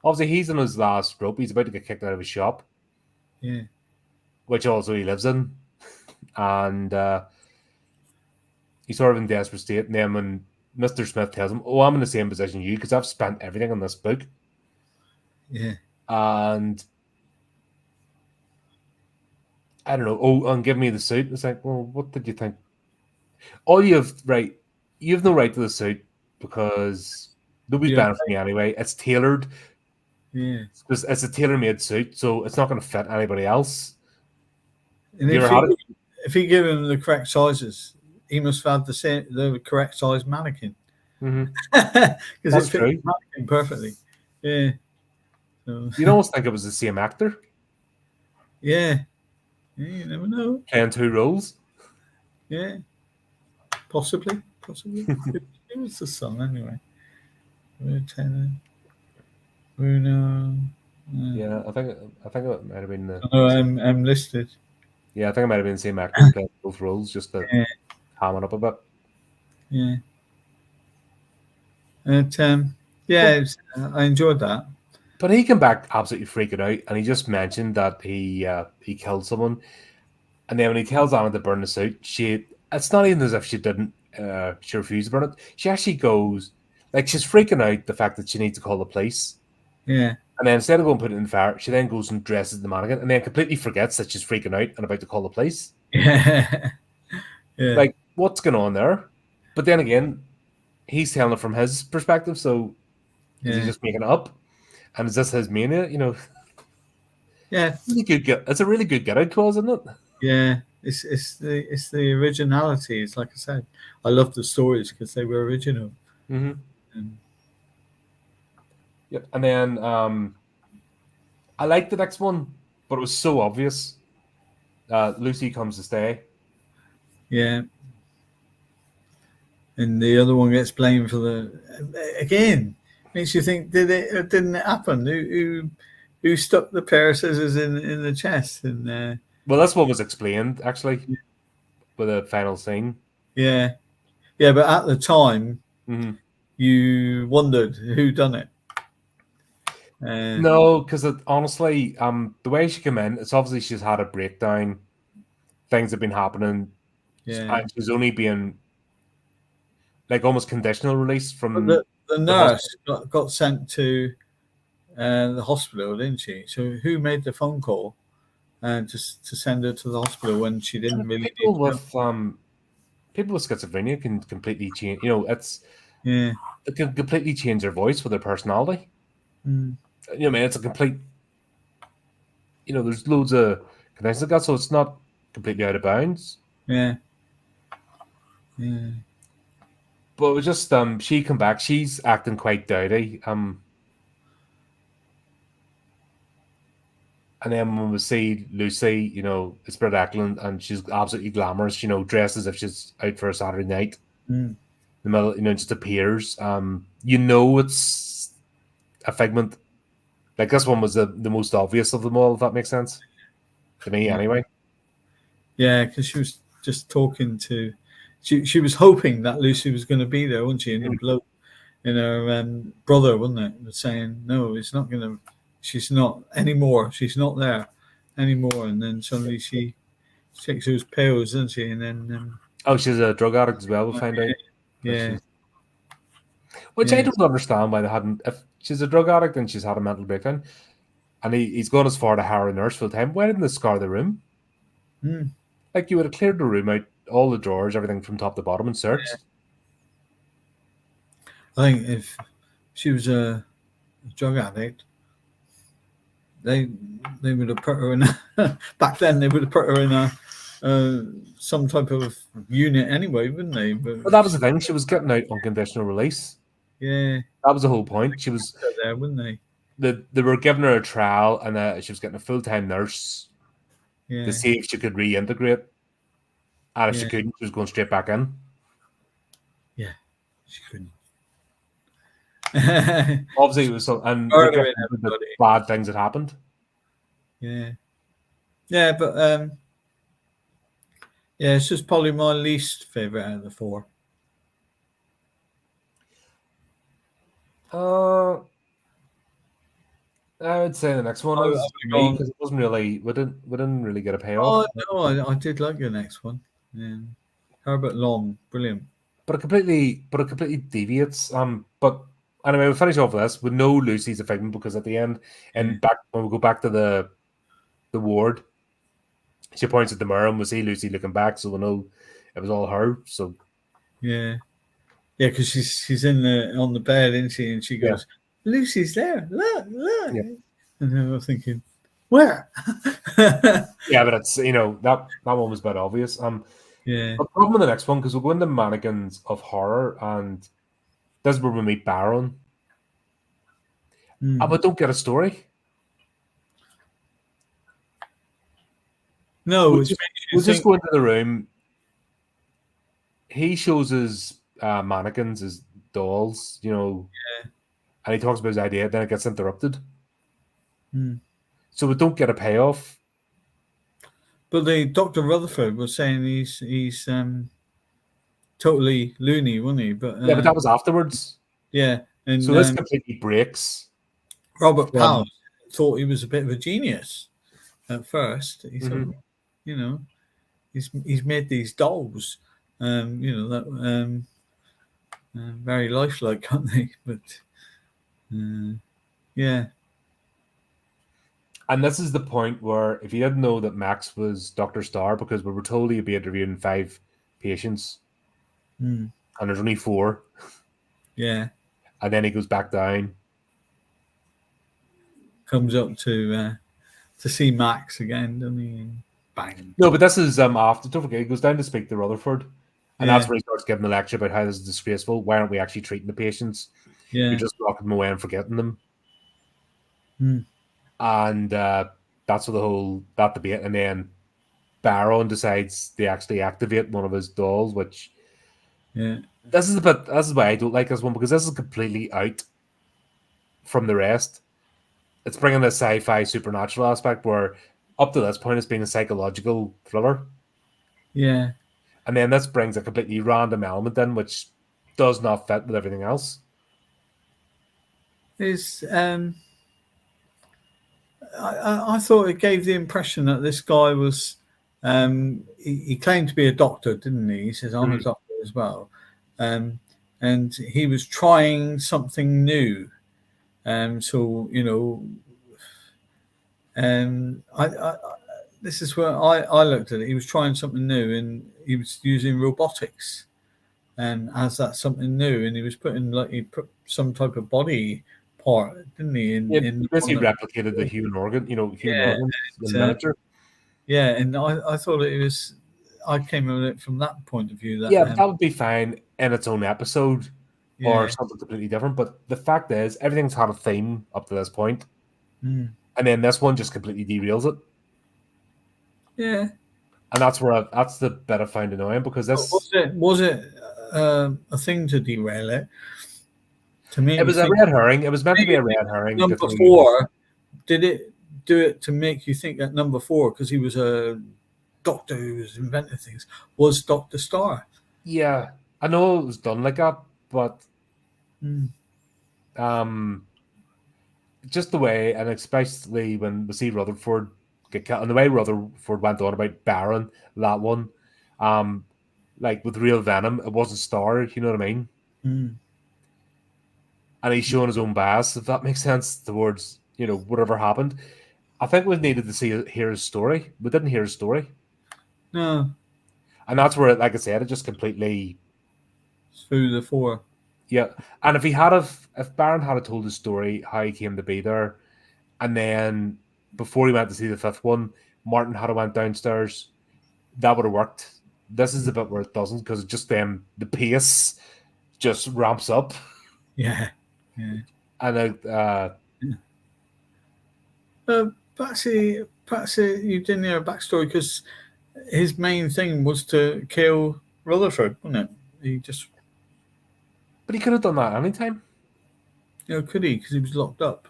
obviously he's in his last rope. He's about to get kicked out of his shop, yeah, which also he lives in, and he's sort of in desperate state. And then when Mr. Smith tells him, "Oh, I'm in the same position as you because I've spent everything on this book," yeah, and I don't know. Oh, and give me the suit. It's like, well, what did you think? All you have no right to the suit because Nobody's Yeah. buying it from me anyway. It's tailored. Yeah. It's a tailor-made suit, so it's not going to fit anybody else. And Have you ever had it? if he give him the correct sizes, he must have the correct size mannequin. Mm-hmm. Because That's it fits true. the mannequin perfectly. Yeah. So, You'd almost think it was the same actor yeah. Yeah, you never know. playing two roles. Yeah. Possibly. It was the song anyway. Bruno. Yeah, I think it might have been the. Oh, I'm listed. Yeah, I think it might have been the same actor playing both roles, just to Yeah. ham it up a bit. Yeah. Yeah, I enjoyed that. But he came back absolutely freaking out, and he just mentioned that he killed someone. And then when he tells Anna to burn the suit, it's not even as if she didn't she refused to burn it. She actually goes, like, she's freaking out the fact that she needs to call the police. Yeah. And then instead of going and put it in the fire, she then goes and dresses the mannequin and then completely forgets that she's freaking out and about to call the police. Yeah. Yeah. Like, what's going on there? But then again, he's telling it from his perspective, so is he Yeah. just making it up? And is this his mania? Yeah. It's a really good get out clause, isn't it? Yeah. It's the originality. It's like I said, I love the stories because they were original. Mm-hmm. Yep. And then I liked the next one, but it was so obvious. Lucy Comes to Stay. Yeah. And the other one gets blamed for again. Makes you think, didn't it happen? Who stuck the pair of scissors in the chest? And Well, this one was explained actually with a final scene. yeah, but at the time, you wondered who done it. No, because honestly, the way she came in, it's obviously she's had a breakdown. Things have been happening, and she's only being like almost conditional release from the nurse got sent to the hospital, didn't she? So who made the phone call just to send her to the hospital when she didn't really people need with people with schizophrenia can completely change. It can completely change their voice with their personality. It's a complete. There's loads of connections like that, so it's not completely out of bounds. Yeah. But it was just she come back. She's acting quite dowdy. And then when we see Lucy, it's Britt Eklund, and she's absolutely glamorous. Dressed as if she's out for a Saturday night. The middle, just appears. It's a figment. Like this one was the most obvious of them all, if that makes sense to me, anyway. Yeah, because she was just talking to. She was hoping that Lucy was going to be there, wasn't she? And the bloke, her brother, wasn't it? Was saying, no, it's not going to. She's not anymore. She's not there anymore. And then suddenly she takes those pills, doesn't she? And then she's a drug addict as well. We'll find out. Yeah. Which I don't understand why they hadn't. If she's a drug addict and she's had a mental breakdown, and he's gone as far to hire a nurse full time, why didn't they scar the room? Like, you would have cleared the room out, all the drawers, everything from top to bottom, and searched. I think if she was a drug addict, they would have put her in back then. They would have put her in some type of unit anyway, wouldn't they? But that was the thing. She was getting out on conditional release. Yeah, that was the whole point. She was there, wouldn't they? They were giving her a trial, and she was getting a full-time nurse to see if she could reintegrate. And if she couldn't, she was going straight back in. Yeah, she couldn't. Obviously, it was and the bad things that happened. Yeah, but it's just probably my least favorite out of the four. I would say the next one is me, because it wasn't really. We didn't really get a payoff. Oh no, I did like the next one. Yeah. Herbert Long, brilliant. But it completely deviates. But anyway, we'll finish off with this. We know Lucy's a figment because at the end, and back when we go back to the ward, she points at the mirror and we see Lucy looking back, so we know it was all her. So yeah, Yeah, because she's on the bed, isn't she? And she Yeah. goes, "Lucy's there. Look, look." Yeah. And then I'm thinking, where? Yeah, but it's that one was a bit obvious. Yeah. The problem with the next one, because we'll go into mannequins of horror, and this is where we meet Baron, Mm. but don't get a story. No, We'll which just, makes you we'll just think. go into the room. He shows his mannequins, his dolls, and he talks about his idea. Then it gets interrupted, Mm. so we don't get a payoff. But the Dr. Rutherford was saying he's totally loony, wasn't he? But Yeah, but that was afterwards. yeah, So and this completely breaks Robert Powell from. thought he was a bit of a genius at first. He thought, Mhm. you know, he's made these dolls, that very lifelike, aren't they? But yeah, And this is the point where, if you didn't know that Max was Dr. Starr, because we were told he'd be interviewing 5 patients, mm, and there's only 4, yeah, and then he goes back down. comes up to see Max again, doesn't he? And bang, No, but this is after. Don't forget, he goes down to speak to Rutherford, and that's yeah, where he starts giving a lecture about how this is disgraceful. Why aren't we actually treating the patients? You're yeah, just locking them away and forgetting them. mm, And that's what the whole that debate. And then Baron decides to actually activate one of his dolls, which yeah, this is a bit. This is why I don't like this one, because this is completely out from the rest. It's bringing the sci-fi supernatural aspect, where up to this point it's been a psychological thriller, yeah. and then this brings a completely random element in, which does not fit with everything else. Is I thought it gave the impression that this guy was. He claimed to be a doctor, didn't he? He says, "I'm a Mhm. doctor as well," um, and he was trying something new. So this is where I looked at it. He was trying something new, and he was using robotics, as that something new, and he was he put some type of body part, didn't he? Yeah, In he the one basically that, replicated the human organ, human yeah, organs in and, miniature. yeah, and I thought it was. I came at it from that point of view. That Yeah, that would be fine in its own episode or yeah, something completely different. But the fact is, everything's had a theme up to this point, mm, and then this one just completely derails it. yeah. And that's the bit I find annoying, because But was it a thing to derail it to make it you was a think? red herring. It was meant to Make be you a think red herring to number throw you off. four. Did it do it to make you think that number four, because he was a doctor who was inventing things, was Dr. Starr? Yeah, I know it was done like that, but Mm, um, just the way, and especially when we see Rutherford get killed, and the way Rutherford went on about Baron, that one, um, like with real venom, it wasn't Star. You know what I mean? mm. And he's showing his own bias, if that makes sense, towards whatever happened. I think we needed to hear his story. We didn't hear his story, No, and that's where, like I said, it just completely. through the four. Yeah. And if Baron had told his story, how he came to be there, and then before he went to see the 5th one, Martin had went downstairs, that would have worked. This is the bit where it doesn't, because just then the pace just ramps up, Yeah, yeah. and Perhaps you didn't hear a backstory, because his main thing was to kill Rutherford, wasn't it? He just, but he could have done that anytime. could he? Because he was locked up.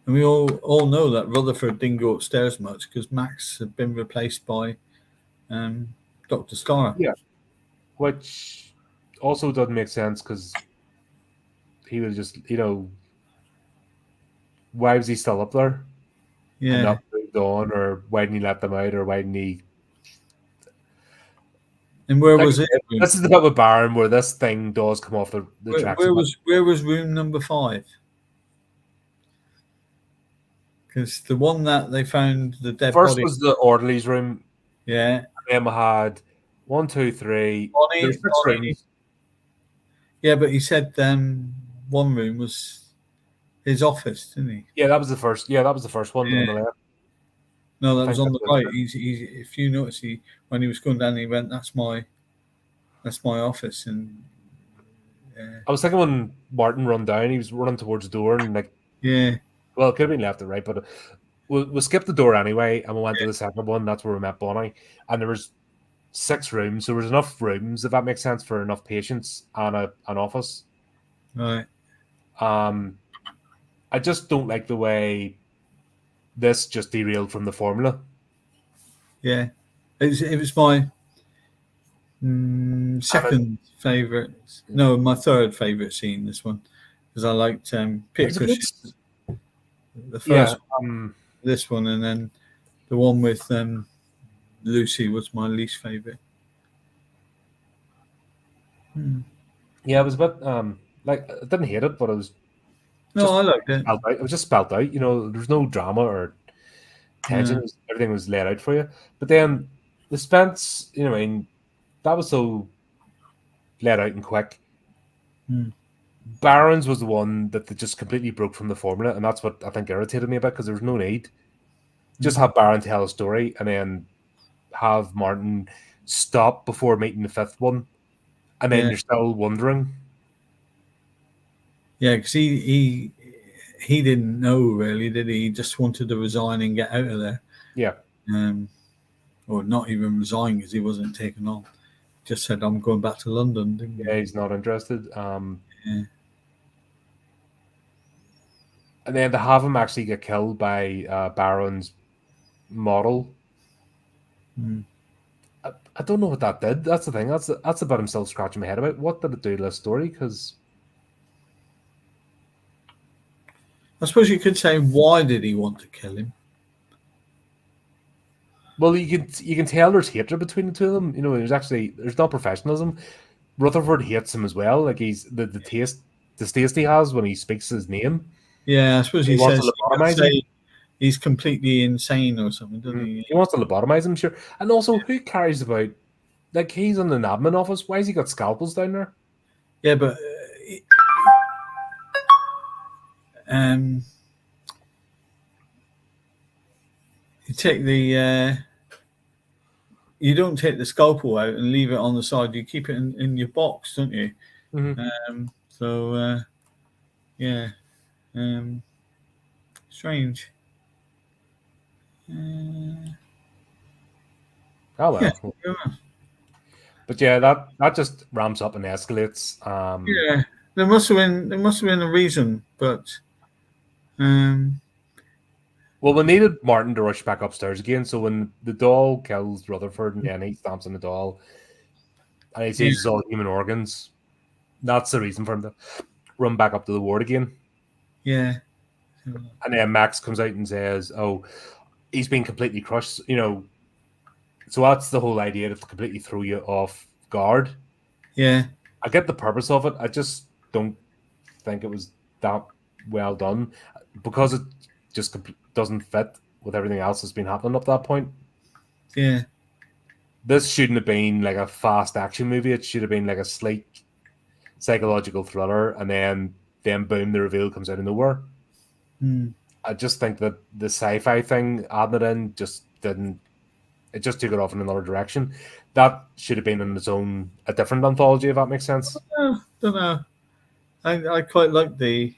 And we all know that Rutherford didn't go upstairs much, because Max had been replaced by Dr. Starr. Yeah, which also doesn't make sense, because he was just, why was he still up there and Yeah. not moved on, or why didn't he let them out, or why didn't he? And where Like I was it? said, this is the bit with Baron where this thing does come off the tracks a bit. Where was room number 5? Because the one that they found the dead First body. was the orderly's room, Yeah. and then we had 1, 2, 3. Bonnie, There's 6 Bonnie. rooms. Yeah, but he said one room was his office, didn't he? Yeah, that was the first. Yeah, that was the first one Yeah. on the left. No, that I was think on that the was right. it. If you notice, when he was going down, he went, "That's my office." And I was thinking when Martin run down, he was running towards the door and like, yeah, well, it could have been left or right, but we skipped the door anyway, and we went to the second one. That's where we met Bonnie, and there was 6 rooms. So there was enough rooms, if that makes sense, for enough patients and an office. right. I just don't like the way this just derailed from the formula. Yeah, it was my second favorite. No, my third favorite scene. This one, because I liked Peter Cushing, the Yeah, first one, this one, and then the one with Lucy was my least favorite. yeah, it was a bit like I didn't hate it, but it was No, just I liked it. spelled out. It was just spelled out. You know, there's no drama or tension. Yeah. Everything was laid out for you. But then the Spence, you know, I mean, that was so laid out and quick. Barron's was the one that they just completely broke from the formula, and that's what I think irritated me a bit because there was no need. Just have Barron tell a story and then have Martin stop before meeting the 5th one, and then Yeah. you're still wondering. Yeah, because he didn't know really, did he? He just wanted to resign and get out of there. Yeah. Or not even resign because he wasn't taken on. Just said, "I'm going back to London." Didn't Yeah, he? he's not interested. Yeah. And then to have him actually get killed by Barron's model, I don't know what that did. That's the thing. That's about him still scratching my head about. What did it do to the story? Because I suppose you could say, why did he want to kill him? well, you can tell there's hatred between the two of them. You know, there's not professionalism. Rutherford hates him as well. Like he's the taste he has when he speaks his name. Yeah, I suppose He he wants says to lobotomize him. he's completely insane or something, doesn't he? He wants to lobotomize him, sure. And also, who cares about like he's in an admin office? Why has he got scalpels down there? Yeah, but you take the you don't take the scalpel out and leave it on the side. You keep it in your box, don't you? So yeah, strange. Oh well. Yeah. But yeah, that just ramps up and escalates. Yeah, there must have been a reason, but Well, we needed Martin to rush back upstairs again. So when the doll kills Rutherford and then he stamps on the doll and he sees it's all human organs, that's the reason for him to run back up to the ward again. Yeah. And then Max comes out and says, "Oh, he's been completely crushed." You know, so that's the whole idea to completely throw you off guard. Yeah. I get the purpose of it. I just don't think it was that well done because it just doesn't fit with everything else that's been happening up to that point. Yeah. This shouldn't have been like a fast action movie. It should have been like a sleek psychological thriller, and then boom, the reveal comes out of nowhere. I just think that the sci-fi thing adding it in just didn't. It just took it off in another direction. That should have been in its own a different anthology, if that makes sense. Don't know. I quite like the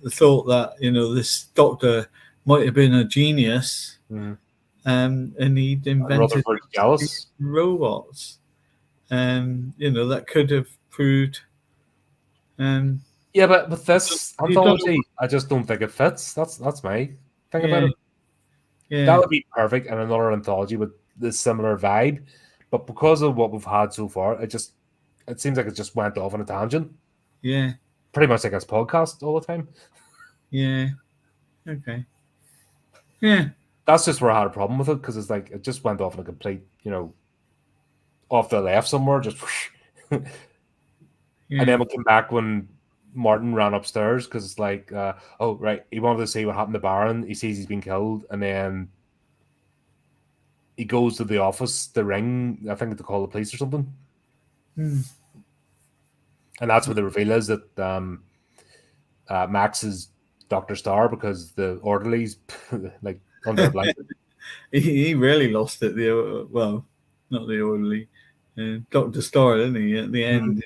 thought that this doctor might have been a genius, and he'd invented robots, that could have proved. Yeah, but with this anthology, I just don't think it fits. That's my thing about it. Yeah. That would be perfect in another anthology with this similar vibe, but because of what we've had so far, it seems like it just went off on a tangent. Yeah. Pretty much like us podcast all the time. Yeah. Okay. Yeah. That's just where I had a problem with it because it's like it just went off in a complete, off the left somewhere, just. And then we came back when Martin ran upstairs because it's like, oh right, he wanted to see what happened to Baron. He sees he's been killed, and then he goes to the office, the ring, I think to call the police or something. And that's where the reveal is that Max is Dr. Starr because the orderlies like under a blanket. He really lost it. Well, not the orderly, Dr. Starr, didn't he? At the end,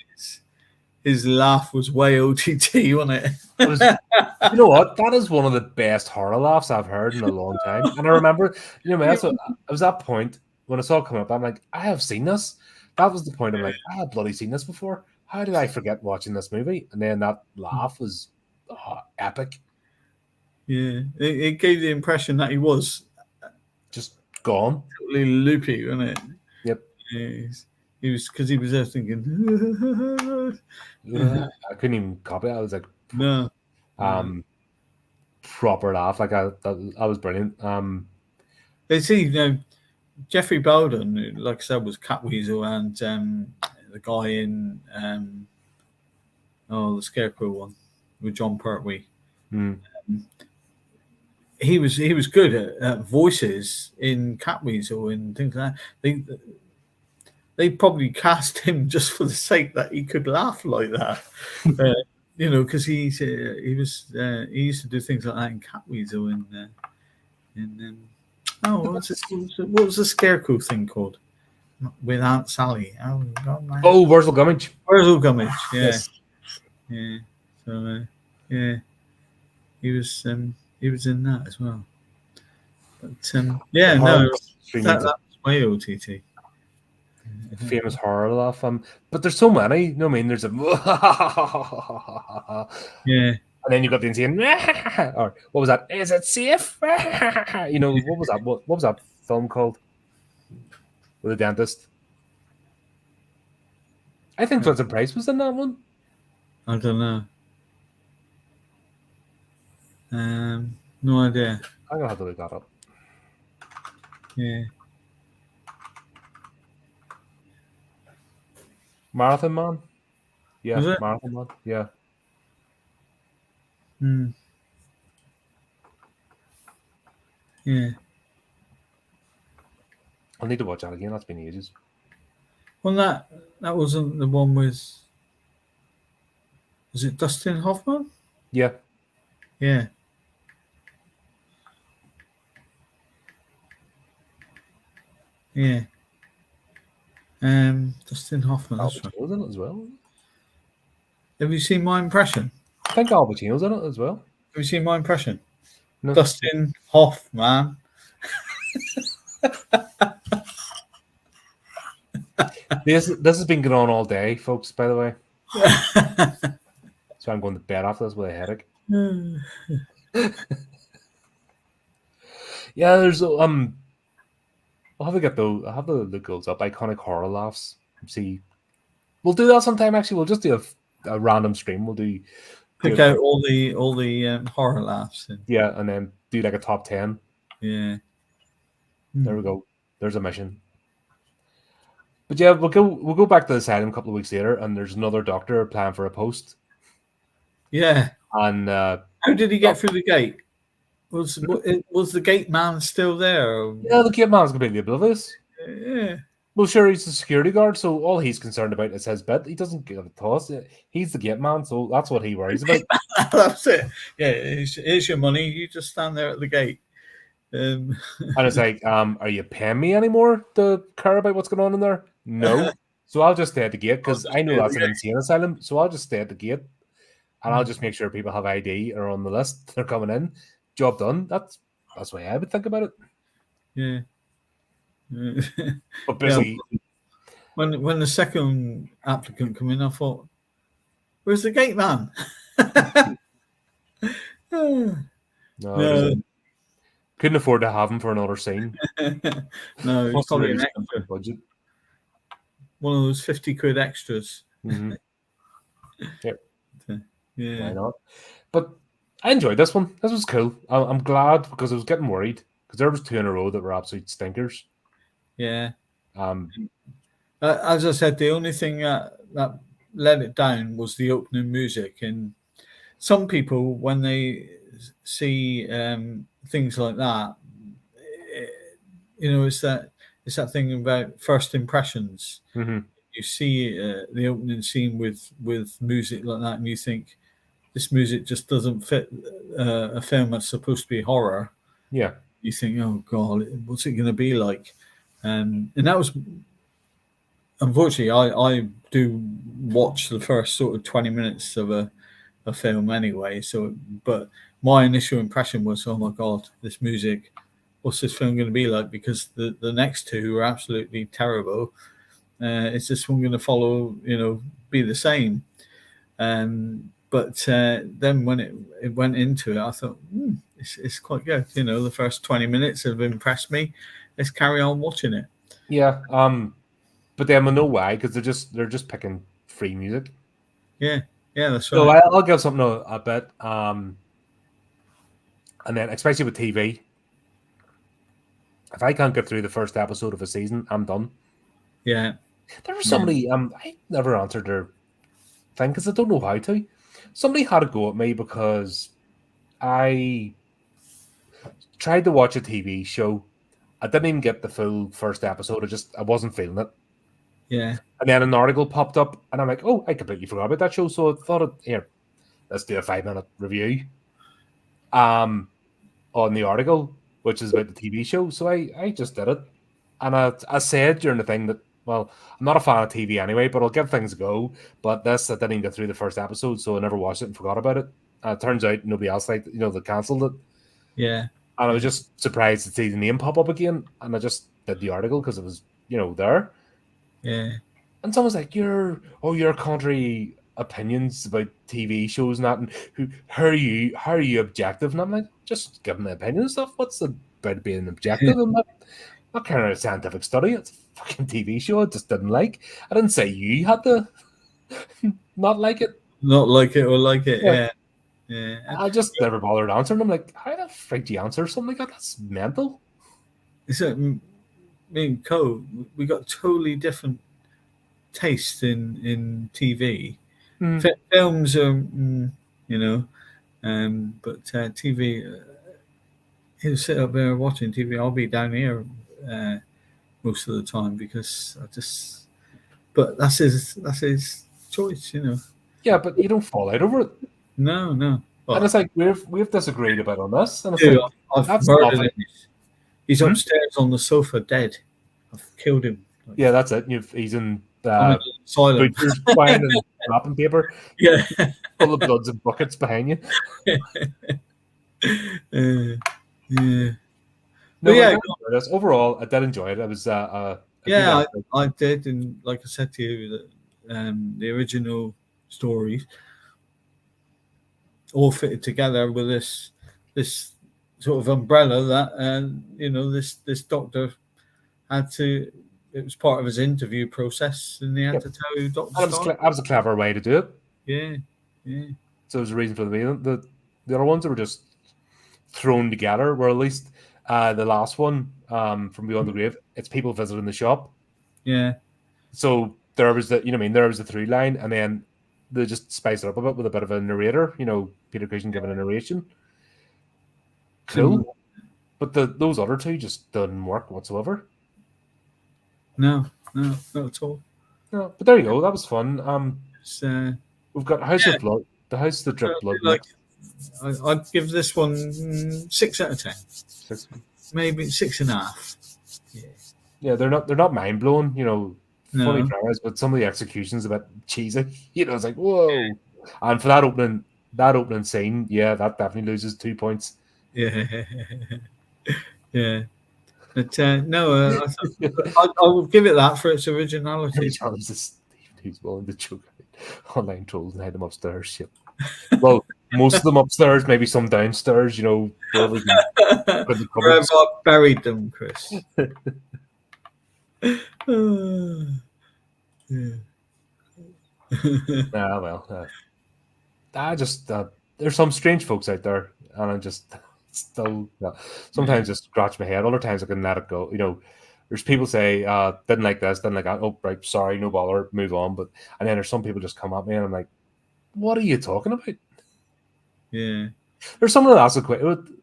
his laugh was way OTT, wasn't it? It was, you know what? That is one of the best horror laughs I've heard in a long time. And I remember, that's what, I was at that point when I saw it come up. I'm like, I have seen this. That was the point. I'm like, I have bloody seen this before. How did I forget watching this movie? And then that laugh was epic. Yeah, it gave the impression that he was just gone, totally loopy, wasn't it? Yep. Yeah, he was because he was there thinking. I couldn't even copy it. I was like, no, proper laugh. Like I was brilliant. They see, Jeffrey Belden, like I said, was Catweasel, and the guy in the Scarecrow one with John Pertwee. He was good at voices in Catweasel and things like that. They probably cast him just for the sake that he could laugh like that, because he used to do things like that in Catweasel what was the Scarecrow thing called with Aunt Sally? Oh God, man. Oh, Wurzel Gummidge. Wurzel Gummidge, yeah, yes. Yeah. So he was in that as well. But that's way OTT. Famous horror laugh. But there's so many. I mean, there's a and then you got the insane or what was that? Is it safe? What was that? What was that film called? With the dentist. I think Vincent Price was in that one. I don't know. No idea. I'm gonna have to look that up. Yeah. Marathon Man? Yeah, Marathon Man. Yeah. Yeah. I'll need to watch that again. That's been ages. Well, that wasn't the one with. Was it Dustin Hoffman? Yeah. Yeah. Yeah. Dustin Hoffman. Al Pacino's in it as well. Have you seen My Impression? I think Al Pacino's in it as well. Have you seen My Impression? No. Dustin Hoffman. This has been going on all day, folks, by the way. So I'm going to bed after this with a headache. Yeah, there's I'll have to get those. I'll have to look those up. Iconic horror laughs. See, we'll do that sometime. Actually, we'll just do a random stream. We'll pick out all the horror laughs. And then do like a top 10. Yeah. There we go. There's a mission. But yeah, we'll go back to the Asylum a couple of weeks later, and there's another doctor applying for a post. Yeah. And how did he get through the gate? Was the gate man still there? Yeah, the gate man's completely oblivious. Yeah. Well, sure, he's a security guard, so all he's concerned about is his bit. He doesn't give a toss. He's the gate man, so that's what he worries about. That's it. Yeah, here's your money. You just stand there at the gate. And it's like, are you paying me anymore to care about what's going on in there? No. So I'll just stay at the gate because I know that's an insane asylum. So I'll just stay at the gate and I'll just make sure people have ID or on the list. They're coming in. Job done. That's the way I would think about it. Yeah. But basically, when the second applicant come in, I thought, "Where's the gate man?" No. Couldn't afford to have him for another scene. No, it's probably an extra budget. One of those 50 quid extras. Mm-hmm. Yep. Yeah. Why not? But I enjoyed this one. This was cool. I'm glad because I was getting worried because there was 2 in a row that were absolute stinkers. Yeah. As I said, the only thing that let it down was the opening music. And some people, when they see things like that, it's that it's that thing about first impressions. Mm-hmm. You see the opening scene with music like that, and you think this music just doesn't fit a film that's supposed to be horror. Yeah. You think, oh god, what's it going to be like? And that was, unfortunately, I do watch the first sort of 20 minutes of a film anyway. So, but my initial impression was, oh my god, this music, what's this film going to be like? Because the next two are absolutely terrible. Is this one going to follow, be the same? But then when it went into it, I thought, it's quite good. The first 20 minutes have impressed me. Let's carry on watching it. Yeah. But then I know why, because they're just picking free music. Yeah, that's right. So I'll give something a bit. And then especially with TV, if I can't get through the first episode of a season, I'm done. Yeah. There was somebody, I never answered their thing because I don't know how to. Somebody had a go at me because I tried to watch a TV show. I didn't even get the full first episode. I wasn't feeling it. Yeah. And then an article popped up, and I'm like, oh, I completely forgot about that show. So I thought, here, let's do a 5-minute review on the article, which is about the TV show. So I just did it. And I said during the thing that, well, I'm not a fan of TV anyway, but I'll give things a go. But this, I didn't even get through the first episode, so I never watched it and forgot about it. It turns out nobody else liked it. They cancelled it. Yeah. And I was just surprised to see the name pop up again. And I just did the article because it was, there. Yeah. And someone's like, your contrary opinions about TV shows and that, and how are you objective? And I'm like, just give my opinion and stuff. What's about being objective? I'm not kind of a scientific study. It's a fucking TV show. I just didn't like. I didn't say you had to not like it. Not like it or like it, yeah. Yeah. I just never bothered answering. I'm like, how the frick do you answer something like that? That's mental. So, me and Co, we got totally different taste in TV. Films are, but TV, he'll sit up there watching TV. I'll be down here most of the time because but that's his choice, Yeah, but you don't fall out over it. No. And it's like we've disagreed about on this. And it's Dude, like, I've murdered him. He's upstairs on the sofa dead. I've killed him. Yeah, that's it. He's in Asylum. butcher's twine and wrapping paper. Yeah. Full of bloods and buckets behind you. Yeah. No, yeah. Overall, I did enjoy it. It was I did, and like I said to you, that the original stories all fitted together with this sort of umbrella that this doctor had to. It was part of his interview process, and he had to tell who Doctor. That was a clever way to do it. Yeah. So there's a reason for the other ones that were just thrown together. Where at least the last one from Beyond the Grave, it's people visiting the shop. Yeah. So there was there was the through line, and then they just spiced it up a bit with a bit of a narrator. Peter Cushing giving a narration. Cool. But those other two just didn't work whatsoever. No, not at all. No, but there you go. That was fun. We've got House of Blood, the House that Dripped Blood. I'd give this one 6 out of 10. 6, maybe 6.5. Yeah, they're not mind blowing. Funny dramas, but some of the executions a bit cheesy. It's like whoa. And for that opening scene, yeah, that definitely loses 2 points. Yeah. But I will give it that for its originality. Who's willing to choke out online trolls and head them upstairs. Yep. Well, most of them upstairs, maybe some downstairs. Wherever I buried them, Chris. There's some strange folks out there, and I just still sometimes just scratch my head. Other times I can let it go. There's people say didn't like this, didn't like that. Oh, right, sorry, no bother, move on. And then there's some people just come at me, and I'm like, what are you talking about? Yeah. There's someone that asked a question.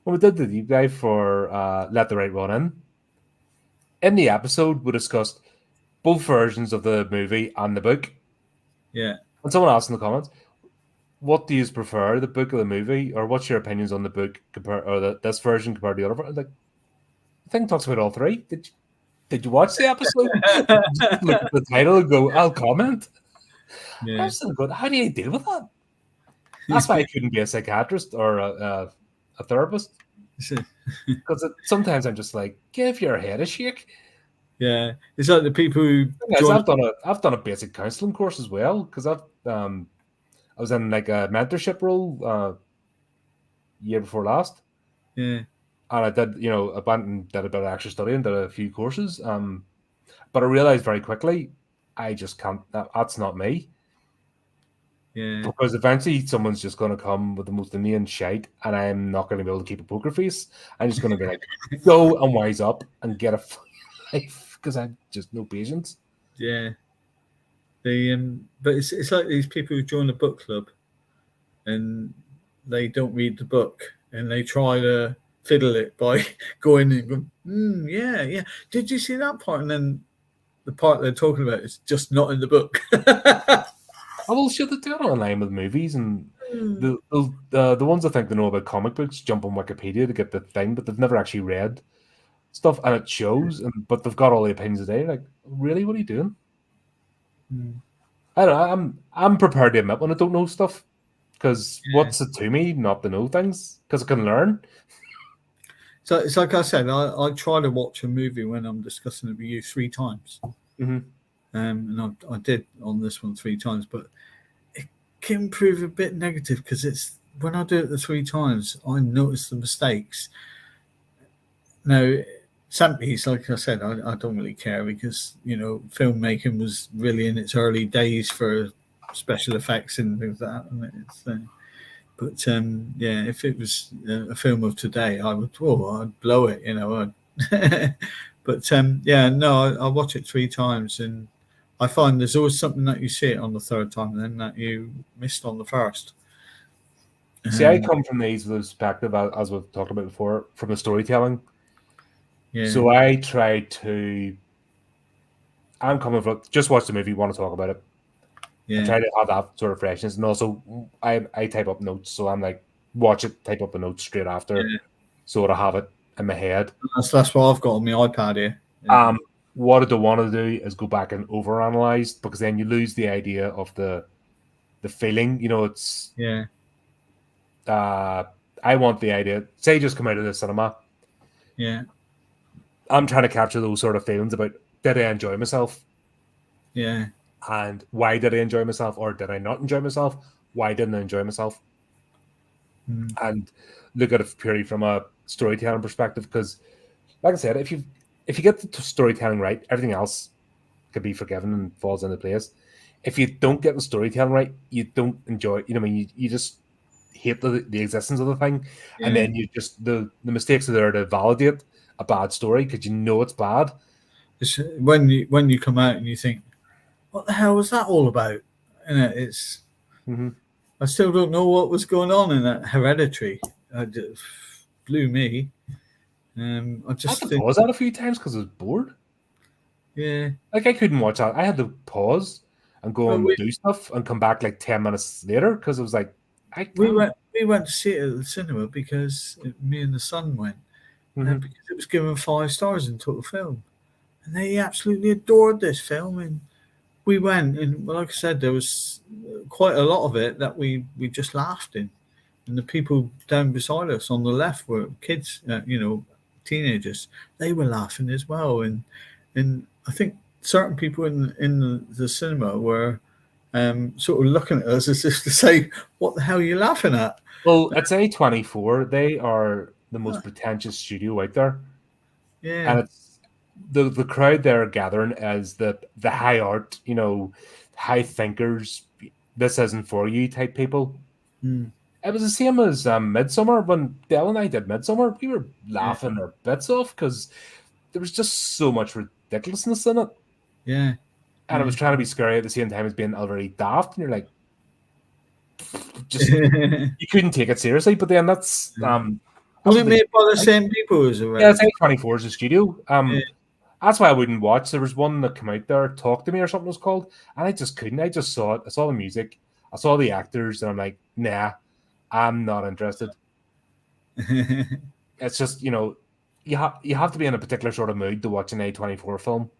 when we did the deep dive for Let the Right One in the episode, we discussed both versions of the movie and the book. Yeah. And someone asked in the comments, what do you prefer, the book or the movie, or what's your opinions on the book this version compared to the other version? Like, the thing talks about all three. Did you watch the episode? Just look at the title and go, I'll comment. Yeah. I'm still good. How do you deal with that? That's why I couldn't be a psychiatrist or a therapist. Because sometimes I'm just like, give your head a shake. Yeah, it's like the people who I've done a basic counselling course as well, because I was in like a mentorship role year before last. Yeah. And I did, I went and did a bit of extra study and did a few courses. But I realized very quickly, I just can't. That's not me. Yeah. Because eventually someone's just going to come with the most inane shite, and I'm not going to be able to keep a poker face. I'm just going to be like, go and wise up and get a life, because I have just no patience. Yeah. But it's like these people who join a book club, and they don't read the book, and they try to fiddle it by going and going, yeah. Did you see that part? And then the part they're talking about is just not in the book. Well, sure, they do it online with movies, and the ones I think they know about comic books jump on Wikipedia to get the thing, but they've never actually read stuff, and it shows. But they've got all the opinions today. Like, really, what are you doing? I don't know. I'm prepared to admit when I don't know stuff, because what's it to me not to know things? Because I can learn. So it's like I said, I try to watch a movie when I'm discussing it with you 3 times. Mm-hmm. And I did on this one 3 times, but it can prove a bit negative, because it's when I do it the 3 times, I notice the mistakes. Now, Sampy's, like I said, I don't really care, because filmmaking was really in its early days for special effects and things like that. And but if it was a film of today, I'd blow it, But I watch it 3 times, and I find there's always something that you see it on the 3rd time, then that you missed on the 1st. See, I come from the perspective, as we've talked about before, from the storytelling. Yeah. So I try to. I'm coming from just watch the movie, want to talk about it. Yeah. I try to have that sort of freshness, and also I type up notes, so I'm like, watch it, type up the notes straight after, so that I have it in my head. That's what I've got on my iPad here. Yeah. What I don't want to do is go back and overanalyze, because then you lose the idea of the feeling. It's I want the idea. Say, just come out of the cinema. Yeah. I'm trying to capture those sort of feelings about, did I enjoy myself? Yeah. And why did I enjoy myself, or did I not enjoy myself? Why didn't I enjoy myself? And look at it purely from a storytelling perspective, because, like I said, if you get the storytelling right, everything else can be forgiven and falls into place. If you don't get the storytelling right, you don't enjoy. You just hate the existence of the thing, and then you just the mistakes are there to validate a bad story, because it's bad. It's when you come out and you think, what the hell was that all about? And it's I still don't know what was going on in that Hereditary. It blew me. I had to pause that a few times because I was bored. Yeah, like I couldn't watch that. I had to pause and go and do stuff and come back like 10 minutes later, because it was like we went to see it at the cinema because me and the son went, because it was given 5 stars in total film, and they absolutely adored this film. And we went, and like I said, there was quite a lot of it that we just laughed in, and the people down beside us on the left were kids, teenagers. They were laughing as well, and I think certain people in the cinema were sort of looking at us as if to say, "What the hell are you laughing at?" Well, it's A24. They are the most pretentious studio out there. Yeah, and it's the crowd they're gathering as the high art, high thinkers. This isn't for you type people. It was the same as Midsummer. When Dell and I did Midsummer, we were laughing our bits off because there was just so much ridiculousness in it. Yeah. And it was trying to be scary at the same time as being very daft. And you're like, just you couldn't take it seriously. But then that's Was it made by the same people as Yeah, it's A24 is a studio. Yeah. That's why I wouldn't watch. There was one that came out there, Talk to Me or something it was called, and I just couldn't. I just saw it. I saw the music. I saw the actors, and I'm like, nah, I'm not interested. It's just, you have to be in a particular sort of mood to watch an A24 film.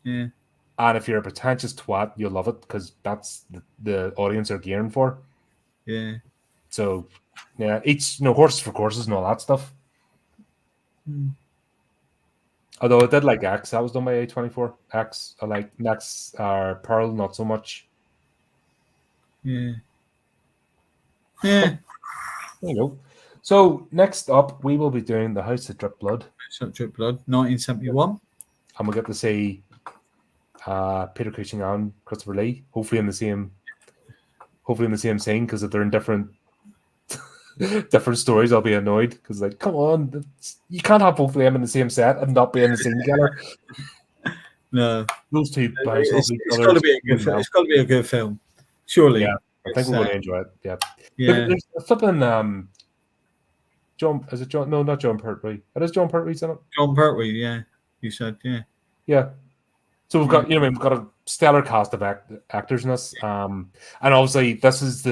Yeah. And if you're a pretentious twat, you'll love it because that's the audience are gearing for. Yeah. So, yeah, horses for courses and all that stuff. Although I did like X, that was done by A24. X, I like Next, Pearl, not so much. Yeah. Yeah. There you go. So next up, we will be doing The House That Dripped Blood. House That Dripped Blood, 1971. And we'll get to see Peter Cushing and Christopher Lee, hopefully in the same scene, because if they're in different stories, I'll be annoyed because, like, come on, you can't have both of them in the same set and not be in the scene together. No, those two. It's got to be a good film. It's got to be a good film, surely. Yeah, I think we're going to enjoy it. Yeah. Yeah. There's a flipping John. Is it John? No, not John Pertwee. It is John Pertwee's in it. John Pertwee. Yeah, you said. Yeah. Yeah. So we've got we've got a stellar cast of actors in this, and obviously this is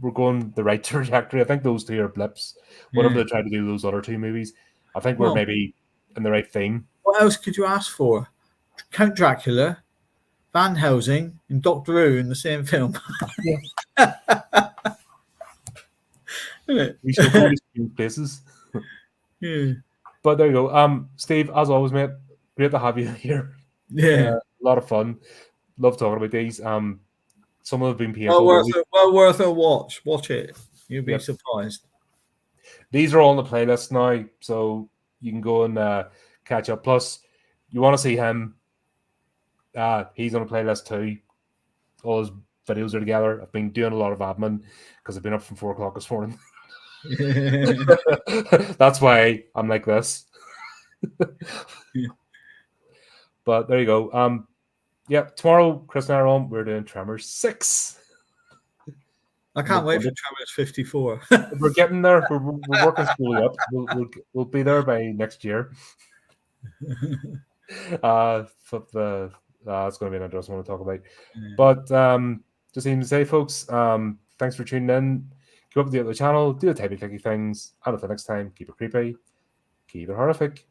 we're going the right trajectory. I think those two are blips. Whatever they try to do those other two movies, I think we're maybe in the right theme. What else could you ask for? Count Dracula, Van Helsing, and Doctor Who in the same film. Yeah. We should go to places. Yeah. But there you go. Steve, as always, mate, great to have you here. Yeah. A lot of fun. Love talking about these. Some of them have been painful. Well worth a watch. Watch it. You'll be surprised. These are all on the playlist now, so you can go and catch up. Plus, you want to see him. He's on a playlist too. All his videos are together. I've been doing a lot of admin because I've been up from 4 o'clock this morning. That's why I'm like this. But there you go. Tomorrow, Chris and I are on. We're doing Tremors 6. I can't wait for Tremors 54. We're getting there. We're working slowly up. We'll be there by next year. It's going to be an interesting one to talk about. Yeah. But just even to say, folks, thanks for tuning in. Keep up with the channel. Do the typey clicky things. And until next time, keep it creepy. Keep it horrific.